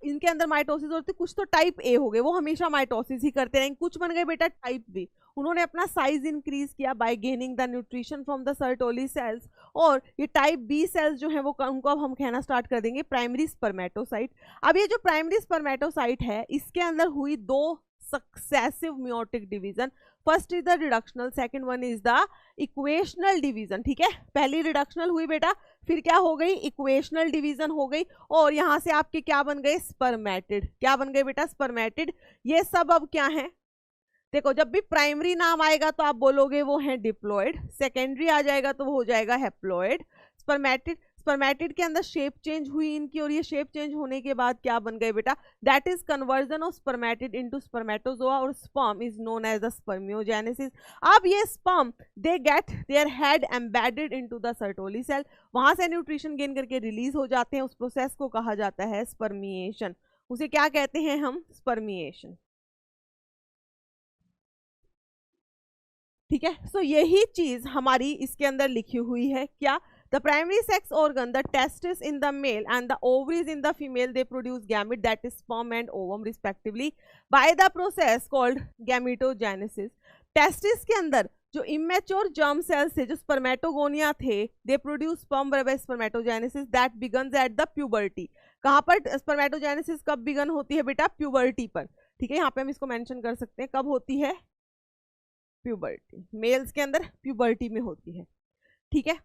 इनके अंदर माइटोसिस होती, कुछ तो टाइप ए हो गए, वो हमेशा माइटोसिस ही करते रहेंगे, कुछ बन गए बेटा टाइप बी। उन्होंने अपना साइज इंक्रीज किया by gaining the nutrition from the Sertoli cells, और ये टाइप बी सेल्स जो है वो उनको अब हम कहना स्टार्ट कर देंगे प्राइमरी स्पर्मेटोसाइट। अब ये जो प्राइमरी स्पर्मेटोसाइट है, इसके अंदर हुई 2 successive meiotic division. First is the reductional, second one is the equational division, ठीक है, पहली रिडक्शनल हुई बेटा, फिर क्या हो गई, इक्वेशनल डिवीजन हो गई, और यहां से आपके क्या बन गए, स्पर्मेटिड, क्या बन गए बेटा, स्पर्मेटिड। ये सब अब क्या है, देखो जब भी प्राइमरी नाम आएगा तो आप बोलोगे वो है डिप्लॉयड, सेकेंडरी आ जाएगा तो वो हो जाएगा हैप्लॉयड, स्पर्मेटिड। स्पर्मेटिड के अंदर शेप चेंज हुई इनकी, और ये शेप चेंज होने के बाद क्या बन गए बेटा, that is conversion of spermatid into spermatozoa, और sperm is known as the spermiogenesis. अब ये sperm they get their head embedded into the Sertoli cell, वहां से न्यूट्रिशन गेन करके रिलीज हो जाते हैं, उस प्रोसेस को कहा जाता है स्पर्मिएशन। उसे क्या कहते हैं हम, स्पर्मिएशन, ठीक है। सो यही चीज हमारी इसके अंदर लिखी हुई है, क्या, the primary sex organ, the testis in the male and the ovaries in the female, they produce gamete, that is sperm and ovum respectively, by the process called gametogenesis. testis के अंदर जो immature germ cells थे, जो spermatogonia थे, they produce sperm by spermatogenesis that begins at the puberty. कहाँ पर spermatogenesis कब begin होती है बेटा, puberty पर, ठीक है, यहाँ पे हम इसको मेंशन कर सकते हैं, कब होती है, puberty, मेल्स के अंदर puberty में होती है, ठीक है।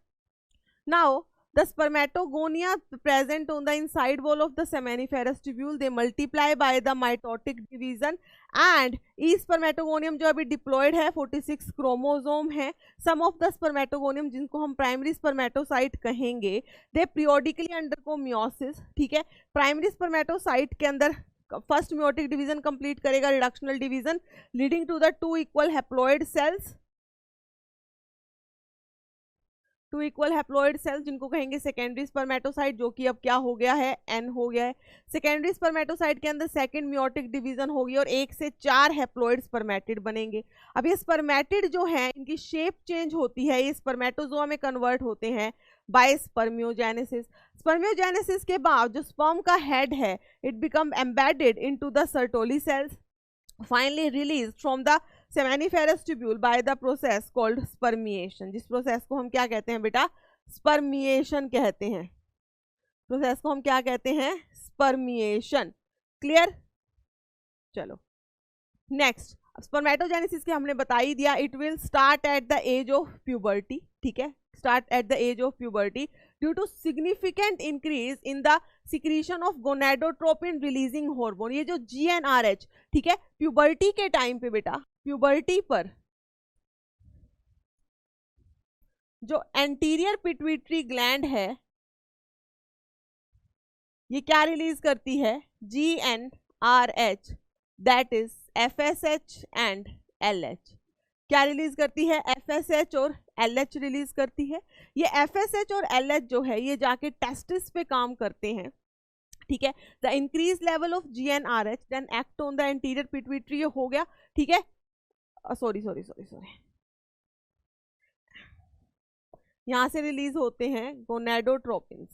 Now, the spermatogonia present on the inside wall of the seminiferous tubule, they multiply by the mitotic division, and each spermatogonium जो अभी diploid है 46 क्रोमोसोम है, some of the spermatogonium जिनको हम प्राइमरी स्पर्मेटोसाइट कहेंगे, they periodically undergo meiosis, ठीक है, primary spermatocyte के अंदर फर्स्ट म्योटिक डिवीजन कंप्लीट करेगा, reductional division leading to the 2 equal haploid cells, 2 equal haploid cells जिनको कहेंगे सेकेंडरी स्पर्मेटोसाइट, जो कि अब क्या हो गया है, एन हो गया है। सेकेंडरी स्पर्मेटोसाइट के अंदर सेकंड म्योटिक डिवीजन होगी और 1 से 4 हैप्लॉइड स्पर्मेटिड बनेंगे। अब ये स्पर्मेटिड जो है इनकी शेप चेंज होती है, ये स्पर्मेटोजोआ में कन्वर्ट होते हैं बाय स्पर्मियोजेनेसिस। स्पर्मियोजेनेसिस के बाद जो स्पर्म का हेड है, it become embedded into the Sertoli sales, finally released from the seminiferous tubule by the process called spermiation, जिस प्रोसेस को हम क्या कहते हैं बेटा, स्पर्मिएशन कहते हैं, प्रोसेस को हम क्या कहते हैं, स्पर्मिएशन, क्लियर। चलो नेक्स्ट, स्पर्मेटोजेनेसिस के हमने बता ही दिया, it will start at the age of puberty, ठीक है, start at the age of puberty due to significant increase in the secretion of gonadotropin releasing hormone, ये जो GnRH, ठीक है, प्यूबर्टी के टाइम पे बेटा, प्यूबर्टी पर जो एंटीरियर पिट्यूटरी ग्लैंड है ये क्या रिलीज करती है, GnRH, that is FSH and LH, क्या रिलीज करती है, FSH और LH रिलीज करती है। ये FSH और LH जो है ये जाके टेस्टिस पे काम करते हैं, ठीक है। The increase level of GnRH then act on the anterior pituitary, ये हो गया, ठीक है, सॉरी यहां से रिलीज होते हैं गोनाडोट्रोपिन्स,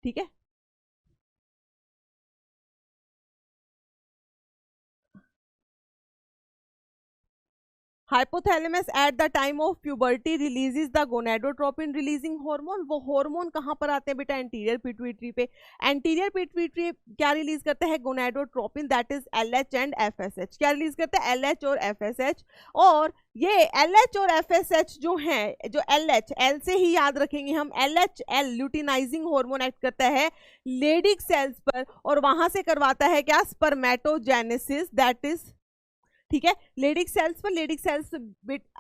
ठीक है। Hypothalamus at the time of puberty releases the gonadotropin releasing hormone, वो हार्मोन कहाँ पर आते हैं बेटा, एंटीरियर पिट्यूटरी पे, एंटीरियर पिट्यूटरी क्या रिलीज करता है, gonadotropin, that is LH and FSH, क्या रिलीज करता है, LH और FSH। और ये LH और FSH जो हैं, जो LH, L से ही याद रखेंगे हम, LHL ल्यूटिनाइजिंग हार्मोन एक्ट करता है लेडिक सेल्स पर, और वहां से करवाता है क्या, स्पर्मेटोजेनेसिस, दैट इज, ठीक है, लेडिक सेल्स पर। लेडिक सेल्स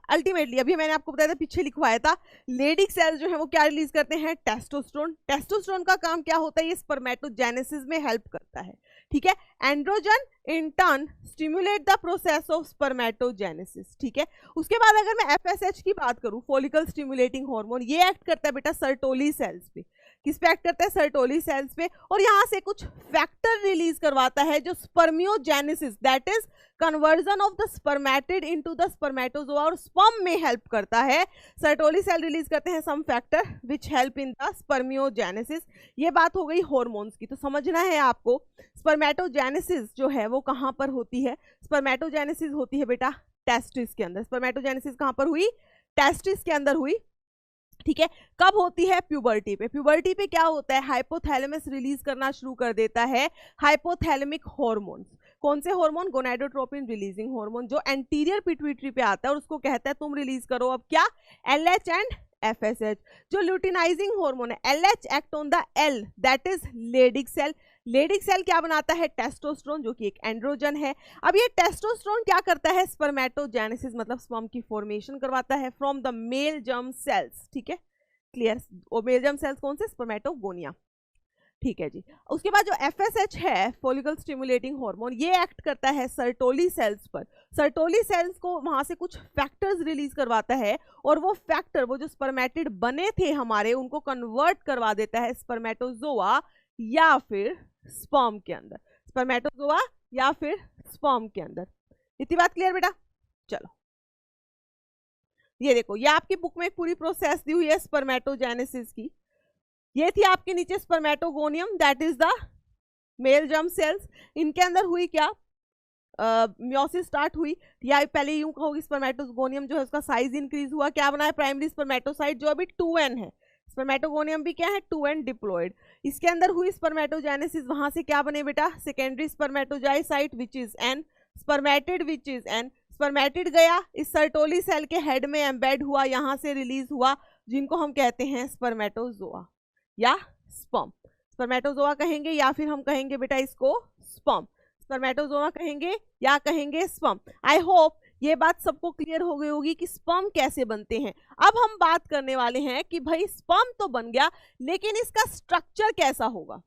अल्टीमेटली अभी मैंने आपको बताया था, पीछे लिखवाया था, लेडिक सेल्स जो है वो क्या रिलीज करते हैं, टेस्टोस्टेरोन। टेस्टोस्टेरोन का काम क्या होता है, ये स्पर्मेटोजेनेसिस में हेल्प करता है, ठीक है। Androgen in turn stimulate the process of spermatogenesis, ठीक है। उसके बाद अगर मैं FSH की बात करूं, फॉलिकल स्टिमुलेटिंग हार्मोन, ये एक्ट करता है बेटा सर्टोली सेल्स पे, किस पे एक्ट करता है, सर्टोली सेल्स पे, और यहाँ से कुछ फैक्टर रिलीज करवाता है जो spermiogenesis, that is conversion of the spermatid into the spermatozoa, और स्पर्म में हेल्प करता है। सर्टोली सेल रिलीज करते हैं some factor which help in the spermiogenesis. ये बात हो गई हार्मोन्स की, तो समझना है आपको स्पर्मेटोजेनेसिस जो है वो कहाँ पर होती है, स्पर्मेटोजेनेसिस होती है बेटा टेस्टिस के अंदर। स्पर्मेटोजेनेसिस कहाँ पर हुई, टेस्टिस के अंदर हुई, ठीक है। कब होती है? प्यूबर्टी पे। प्यूबर्टी पे क्या होता है? हाइपोथैलेमस रिलीज करना शुरू कर देता है हाइपोथैलेमिक हॉर्मोन्स। कौन से हार्मोन? गोनाडोट्रोपिन रिलीजिंग हार्मोन, जो एंटीरियर पिट्यूटरी पे आता है और उसको कहता है तुम रिलीज करो अब क्या? LH and FSH. जो ल्यूटिनाइजिंग हार्मोन है, LH act on the L, that is Leydig cell. Leydig cell क्या बनाता है? टेस्टोस्टेरोन, जो कि एक एंड्रोजन है। अब ये टेस्टोस्टेरोन क्या करता है? स्पर्मेटोजेनेसिस मतलब स्पर्म की फॉर्मेशन करवाता है from the mail germ sales. ठीक है, क्लियर। और मेल जर्म सेल्स कौन से? स्पर्मेटोगोनिया। ठीक है जी। उसके बाद जो एफएसएच है, फॉलिकल स्टिमुलेटिंग हार्मोन, ये एक्ट करता है सर्टोली सेल्स पर। सर्टोली सेल्स को वहां से कुछ फैक्टर्स रिलीज करवाता है और वो फैक्टर, वो जो स्पर्मेटिड बने थे हमारे, उनको कन्वर्ट करवा देता है स्पर्मेटोजोआ या फिर स्पर्म के अंदर। स्पर्मेटोजोआ या फिर स्पर्म के अंदर। इतनी बात क्लियर बेटा? चलो, ये देखो, ये आपकी बुक में एक पूरी प्रोसेस दी हुई है स्पर्मेटोजेनेसिस की। ये थी आपके नीचे spermatogonium, that is the mail germ sales. इनके अंदर हुई क्या? म्योसिस स्टार्ट हुई, या पहले यूं कहोगे स्पर्मेटोगोनियम जो है उसका साइज इंक्रीज हुआ, क्या बना है? प्राइमरी स्पर्मेटोसाइट, जो अभी 2n है। स्पर्मेटोगोनियम भी क्या है? 2n diploid. इसके अंदर हुई स्पर्मेटोजेनेसिस, वहां से क्या बने बेटा? Secondary spermatocyte which is n, spermatid which is n. Spermatid गया इस सर्टोली सेल के हेड में एम्बेड हुआ, यहां से रिलीज हुआ, जिनको हम कहते हैं स्पर्मेटोजोआ या स्पर्म। स्पर्मेटोजोआ कहेंगे या फिर हम कहेंगे बेटा इसको स्पर्म। स्पर्मेटोजोआ कहेंगे या कहेंगे स्पर्म। आई होप ये बात सबको क्लियर हो गई होगी कि स्पर्म कैसे बनते हैं। अब हम बात करने वाले हैं कि भाई स्पर्म तो बन गया, लेकिन इसका स्ट्रक्चर कैसा होगा।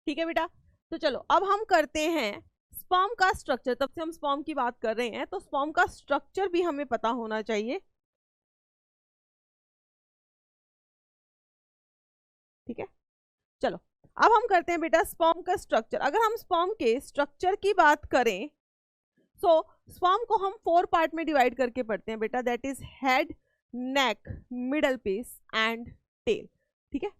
ठीक है बेटा, तो चलो अब हम करते हैं स्पर्म का स्ट्रक्चर। तब से हम स्पर्म की बात कर रहे हैं, तो स्पर्म का स्ट्रक्चर भी हमें पता होना चाहिए। ठीक है, चलो अब हम करते हैं बेटा स्पर्म का स्ट्रक्चर। अगर हम स्पर्म के स्ट्रक्चर की बात करें, सो स्पर्म को हम 4 पार्ट में डिवाइड करके पढ़ते हैं बेटा, that is head, neck, middle piece and tail. ठीक है,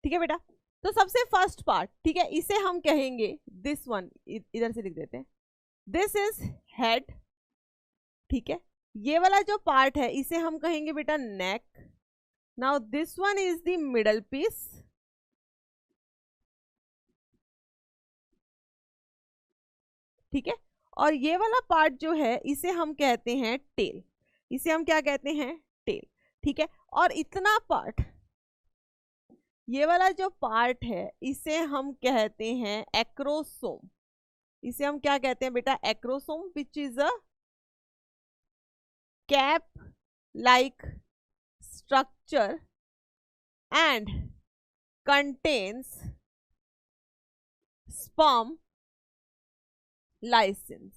ठीक है बेटा। तो सबसे फर्स्ट पार्ट, ठीक है, इसे हम कहेंगे दिस वन, इधर से लिख देते हैं, दिस इज हेड। ठीक है, ये वाला जो पार्ट है इसे हम कहेंगे बेटा neck. Now this one is the middle piece. ठीक है, और ये वाला पार्ट जो है इसे हम कहते हैं टेल। इसे हम क्या कहते हैं? टेल। ठीक है, और इतना पार्ट, ये वाला जो पार्ट है इसे हम कहते हैं एक्रोसोम। इसे हम क्या कहते हैं बेटा? Acrosome, which is a cap like structure and contains sperm lysine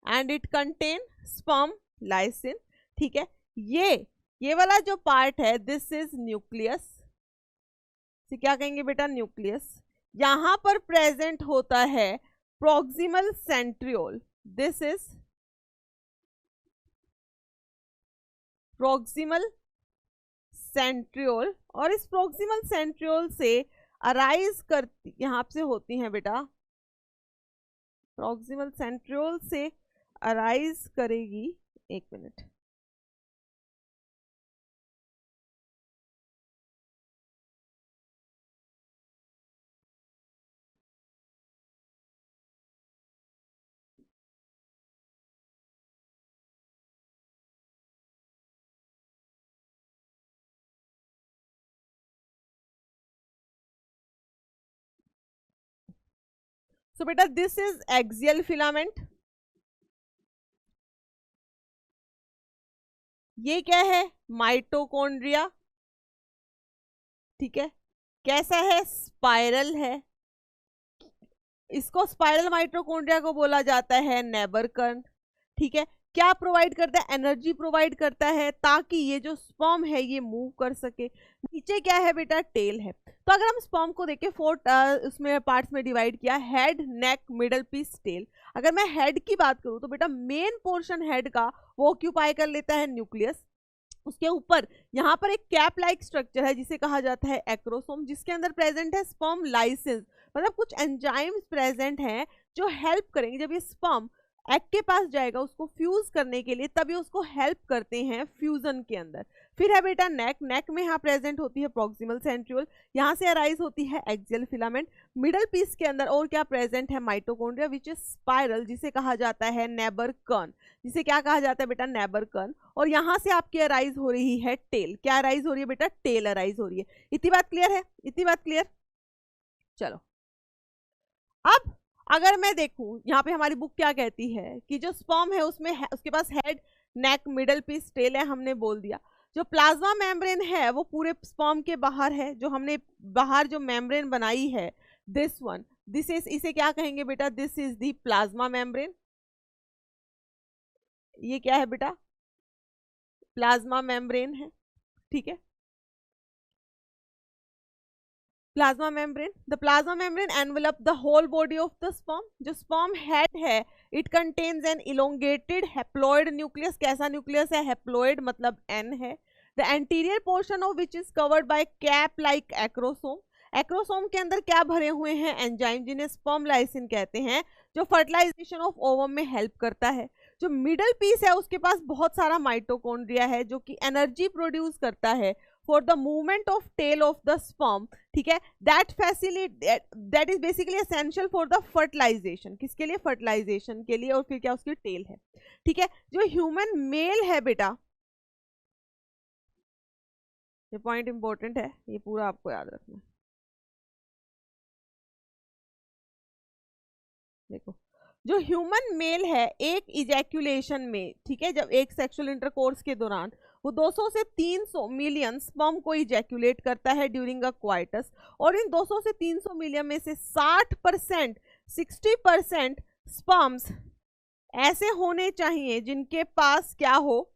and it contain sperm lysine. ठीक है, ये वाला जो पार्ट है दिस इज न्यूक्लियस। क्या कहेंगे बेटा? न्यूक्लियस। यहां पर प्रेजेंट होता है proximal centriole, this is proximal centriole. और इस प्रोक्सिमल सेंट्रियोल से अराइज करती, यहां से होती हैं बेटा, प्रॉक्सिमल सेंट्रियोल से अराइज करेगी, एक मिनट, सो बेटा दिस इज एक्सियल फिलामेंट, ये क्या है माइटोकॉन्ड्रिया, ठीक है, कैसा है स्पाइरल है, इसको स्पाइरल माइटोकॉन्ड्रिया को बोला जाता है नेबर कर्न, ठीक है। क्या प्रोवाइड करता है, एनर्जी प्रोवाइड करता है ताकि ये जो स्पर्म है ये मूव कर सके। नीचे क्या है बेटा, टेल है। तो अगर हम स्पर्म को देखें 4 उसमें पार्ट्स में डिवाइड किया, head, neck, middle piece, tell. अगर मैं हेड की बात करूं तो बेटा मेन पोर्शन हेड का वो ऑक्यूपाई कर लेता है न्यूक्लियस, उसके ऊपर यहाँ पर एक कैप लाइक स्ट्रक्चर है जिसे कहा जाता है एक्रोसोम, जिसके अंदर प्रेजेंट है स्पर्म लाइसिस, मतलब कुछ एंजाइम्स प्रेजेंट हैं जो हेल्प करेंगे जब ये स्पर्म एग के पास जाएगा उसको फ्यूज करने के लिए, तभी उसको हेल्प करते हैं फ्यूजन के अंदर। फिर है बेटा नेक, नेक में यहाँ प्रेजेंट होती है प्रॉक्सिमल सेंट्रियोल, यहाँ से अराइज होती है एक्सियल फिलामेंट। मिडल पीस के अंदर और क्या प्रेजेंट है, माइटोकॉन्ड्रिया विच इज स्पाइरल, जिसे कहा जाता है नेबर कर्न, जिसे क्या कहा जाता है बेटा, नेबर कर्न। और यहाँ से आपकी अराइज हो रही है टेल, क्या अराइज हो रही है बेटा, टेल अराइज हो रही है। इतनी बात क्लियर है, इतनी बात क्लियर। चलो अब अगर मैं देखूं यहाँ पे हमारी बुक क्या कहती है कि जो स्पर्म है उसमें उसके पास head, neck, middle piece, tell है, हमने बोल दिया। जो प्लाज्मा मेम्ब्रेन है वो पूरे स्पर्म के बाहर है, जो हमने बाहर जो मेम्ब्रेन बनाई है दिस वन, दिस इज, इसे क्या कहेंगे बेटा, this is the plasma membrane. ये क्या है बेटा, प्लाज्मा मेम्ब्रेन है, ठीक है। Plasma membrane, the plasma membrane envelop the whole body of the sperm. जो स्पर्म हेड है it contains an elongated haploid nucleus, कैसा न्यूक्लियस है, हैप्लॉइड मतलब एन है। The anterior portion of which is covered by cap like acrosome, acrosome के अंदर क्या भरे हुए हैं, एंजाइम, जिन्हें स्पर्म लाइसिन कहते हैं, जो फर्टिलाइजेशन ऑफ ओवम में हेल्प करता है। जो मिडल पीस है उसके पास बहुत सारा माइटोकॉन्ड्रिया है जो कि एनर्जी प्रोड्यूस करता है for the movement of tail of the sperm, ठीक है। That is basically essential for the fertilization, किसके लिए, फर्टिलाइजेशन के लिए। और फिर क्या, उसकी टेल है, ठीक है। जो ह्यूमन मेल है बेटा, ये पॉइंट इंपॉर्टेंट है, ये पूरा आपको याद रखना है। देखो जो ह्यूमन मेल है एक इजैक्यूलेशन में, ठीक है, जब एक सेक्सुअल इंटरकोर्स के दौरान वो 200 से 300 मिलियन स्पर्म को इजैक्यूलेट करता है ड्यूरिंग अ क्वाइटस। और इन 200 से 300 मिलियन में से 60%, 60% स्पर्म्स ऐसे होने चाहिए जिनके पास क्या हो,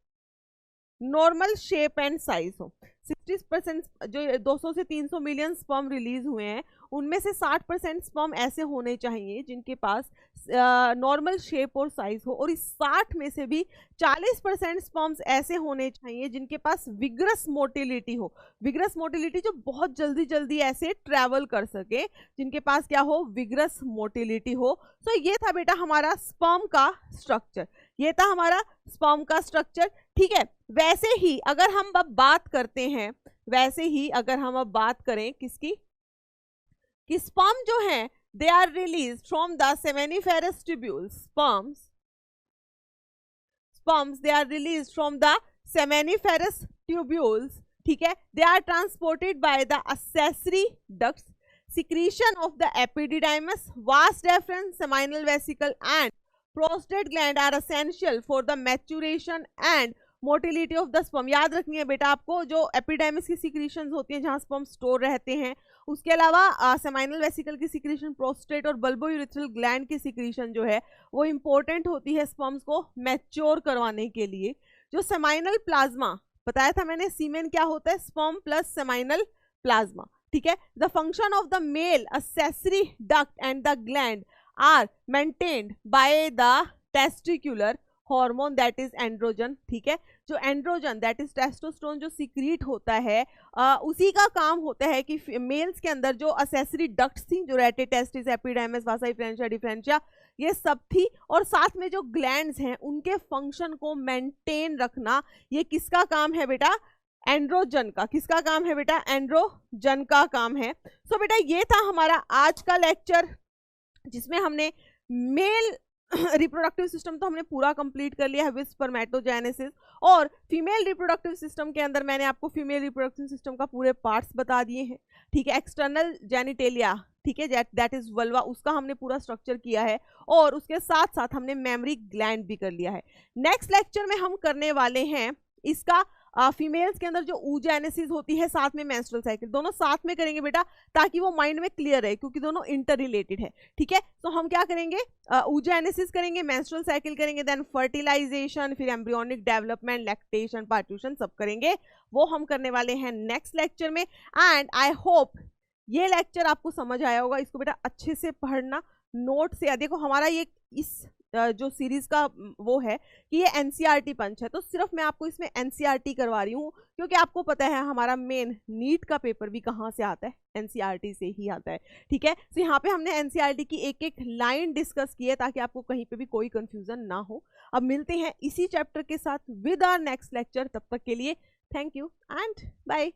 नॉर्मल शेप एंड साइज हो। 60% जो 200 से 300 मिलियन स्पर्म रिलीज हुए हैं उनमें से 60% स्पर्म ऐसे होने चाहिए जिनके पास नॉर्मल शेप और साइज हो। और इस 60 में से भी 40% स्पर्म्स ऐसे होने चाहिए जिनके पास विग्रस मोटिलिटी हो, विग्रस मोटिलिटी जो बहुत जल्दी जल्दी ऐसे ट्रैवल कर सके, जिनके पास क्या हो, विग्रस मोटिलिटी हो। तो ये था बेटा हमारा स्पर्म का स्ट्रक्चर, ये था हमारा स्पर्म का स्ट्रक्चर, ठीक है। वैसे ही अगर हम अब बात करते हैं, वैसे ही अगर हम अब बात करें किसकी, कि स्पर्म जो है they are release from the seminiferous tubules, sperms they are release from the seminiferous tubules, ठीक है। They are transported by the accessory ducts, secretion of the epididymis, vas deferens, seminal vesicle and prostate gland are essential for the maturation and motility of the sperm. याद रखनी है बेटा आपको, जो epididymis की secretions होती हैं जहां स्पर्म स्टोर रहते हैं, उसके अलावा सेमाइनल वेसिकल की सिक्रीशन, प्रोस्टेट और बल्बोयूरेथ्रल ग्लैंड की सिक्रीशन जो है वो इंपॉर्टेंट होती है स्पर्म्स को मैच्योर करवाने के लिए। जो सेमाइनल प्लाज्मा बताया था मैंने, सीमेन क्या होता है, स्पर्म प्लस सेमाइनल प्लाज्मा, ठीक है। The function of the male accessory duct and the gland are maintained by the testicular hormone that is androgen, ठीक है। जो एंड्रोजन दैट इज टेस्टोस्टेरोन जो सीक्रीट होता है उसी का काम होता है कि मेल्स के अंदर जो असेसरी डक्ट्स थी, जो रेटे, टेस्टिस, एपिडाइमिस, वासा डिफरेंशिया, डिफरेंशिया, ये सब थी, और साथ में जो ग्लैंड्स हैं उनके फंक्शन को मेंटेन रखना, ये किसका काम है बेटा, एंड्रोजन का। किसका काम है बेटा, एंड्रोजन का काम है। सो बेटा ये था हमारा आज का लेक्चर जिसमें हमने मेल रिप्रोडक्टिव सिस्टम तो हमने पूरा कंप्लीट कर लिया है विद स्पर्मेटोजेनेसिस, और फीमेल रिप्रोडक्टिव सिस्टम के अंदर मैंने आपको फीमेल रिप्रोडक्टिव सिस्टम का पूरे पार्ट्स बता दिए हैं, ठीक है। एक्सटर्नल जेनिटेलिया, ठीक है, दैट इज वल्वा, उसका हमने पूरा स्ट्रक्चर किया है और उसके साथ साथ हमने मेमोरी ग्लैंड भी कर लिया है। नेक्स्ट लेक्चर में हम करने वाले हैं इसका फीमेल्स के अंदर जो oogenesis होती है साथ में मेंस्ट्रुअल साइकिल, दोनों साथ में करेंगे बेटा ताकि वो माइंड में क्लियर है, क्योंकि दोनों इंटर रिलेटेड है। ठीक है, तो हम क्या करेंगे, oogenesis करेंगे, मेंस्ट्रुअल साइकिल करेंगे, देन फर्टिलाइजेशन, फिर एम्ब्रियोनिक डेवलपमेंट, लैक्टेशन, पार्ट्यूशन सब करेंगे, वो हम करने वाले हैं नेक्स्ट लेक्चर में। एंड आई होप ये लेक्चर आपको समझ आया होगा। इसको बेटा अच्छे से पढ़ना, नोट से, देखो हमारा ये इस जो सीरीज का वो है कि ये एनसीईआरटी पंच है, तो सिर्फ मैं आपको इसमें एनसीईआरटी करवा रही हूँ, क्योंकि आपको पता है हमारा मेन नीट का पेपर भी कहाँ से आता है, एनसीईआरटी से ही आता है। ठीक है, तो यहाँ पे हमने एनसीईआरटी की एक एक लाइन डिस्कस की है ताकि आपको कहीं पे भी कोई कंफ्यूजन ना हो। अब मिलते हैं इसी चैप्टर के साथ विद आवर नेक्स्ट लेक्चर, तब तक के लिए थैंक यू एंड बाय।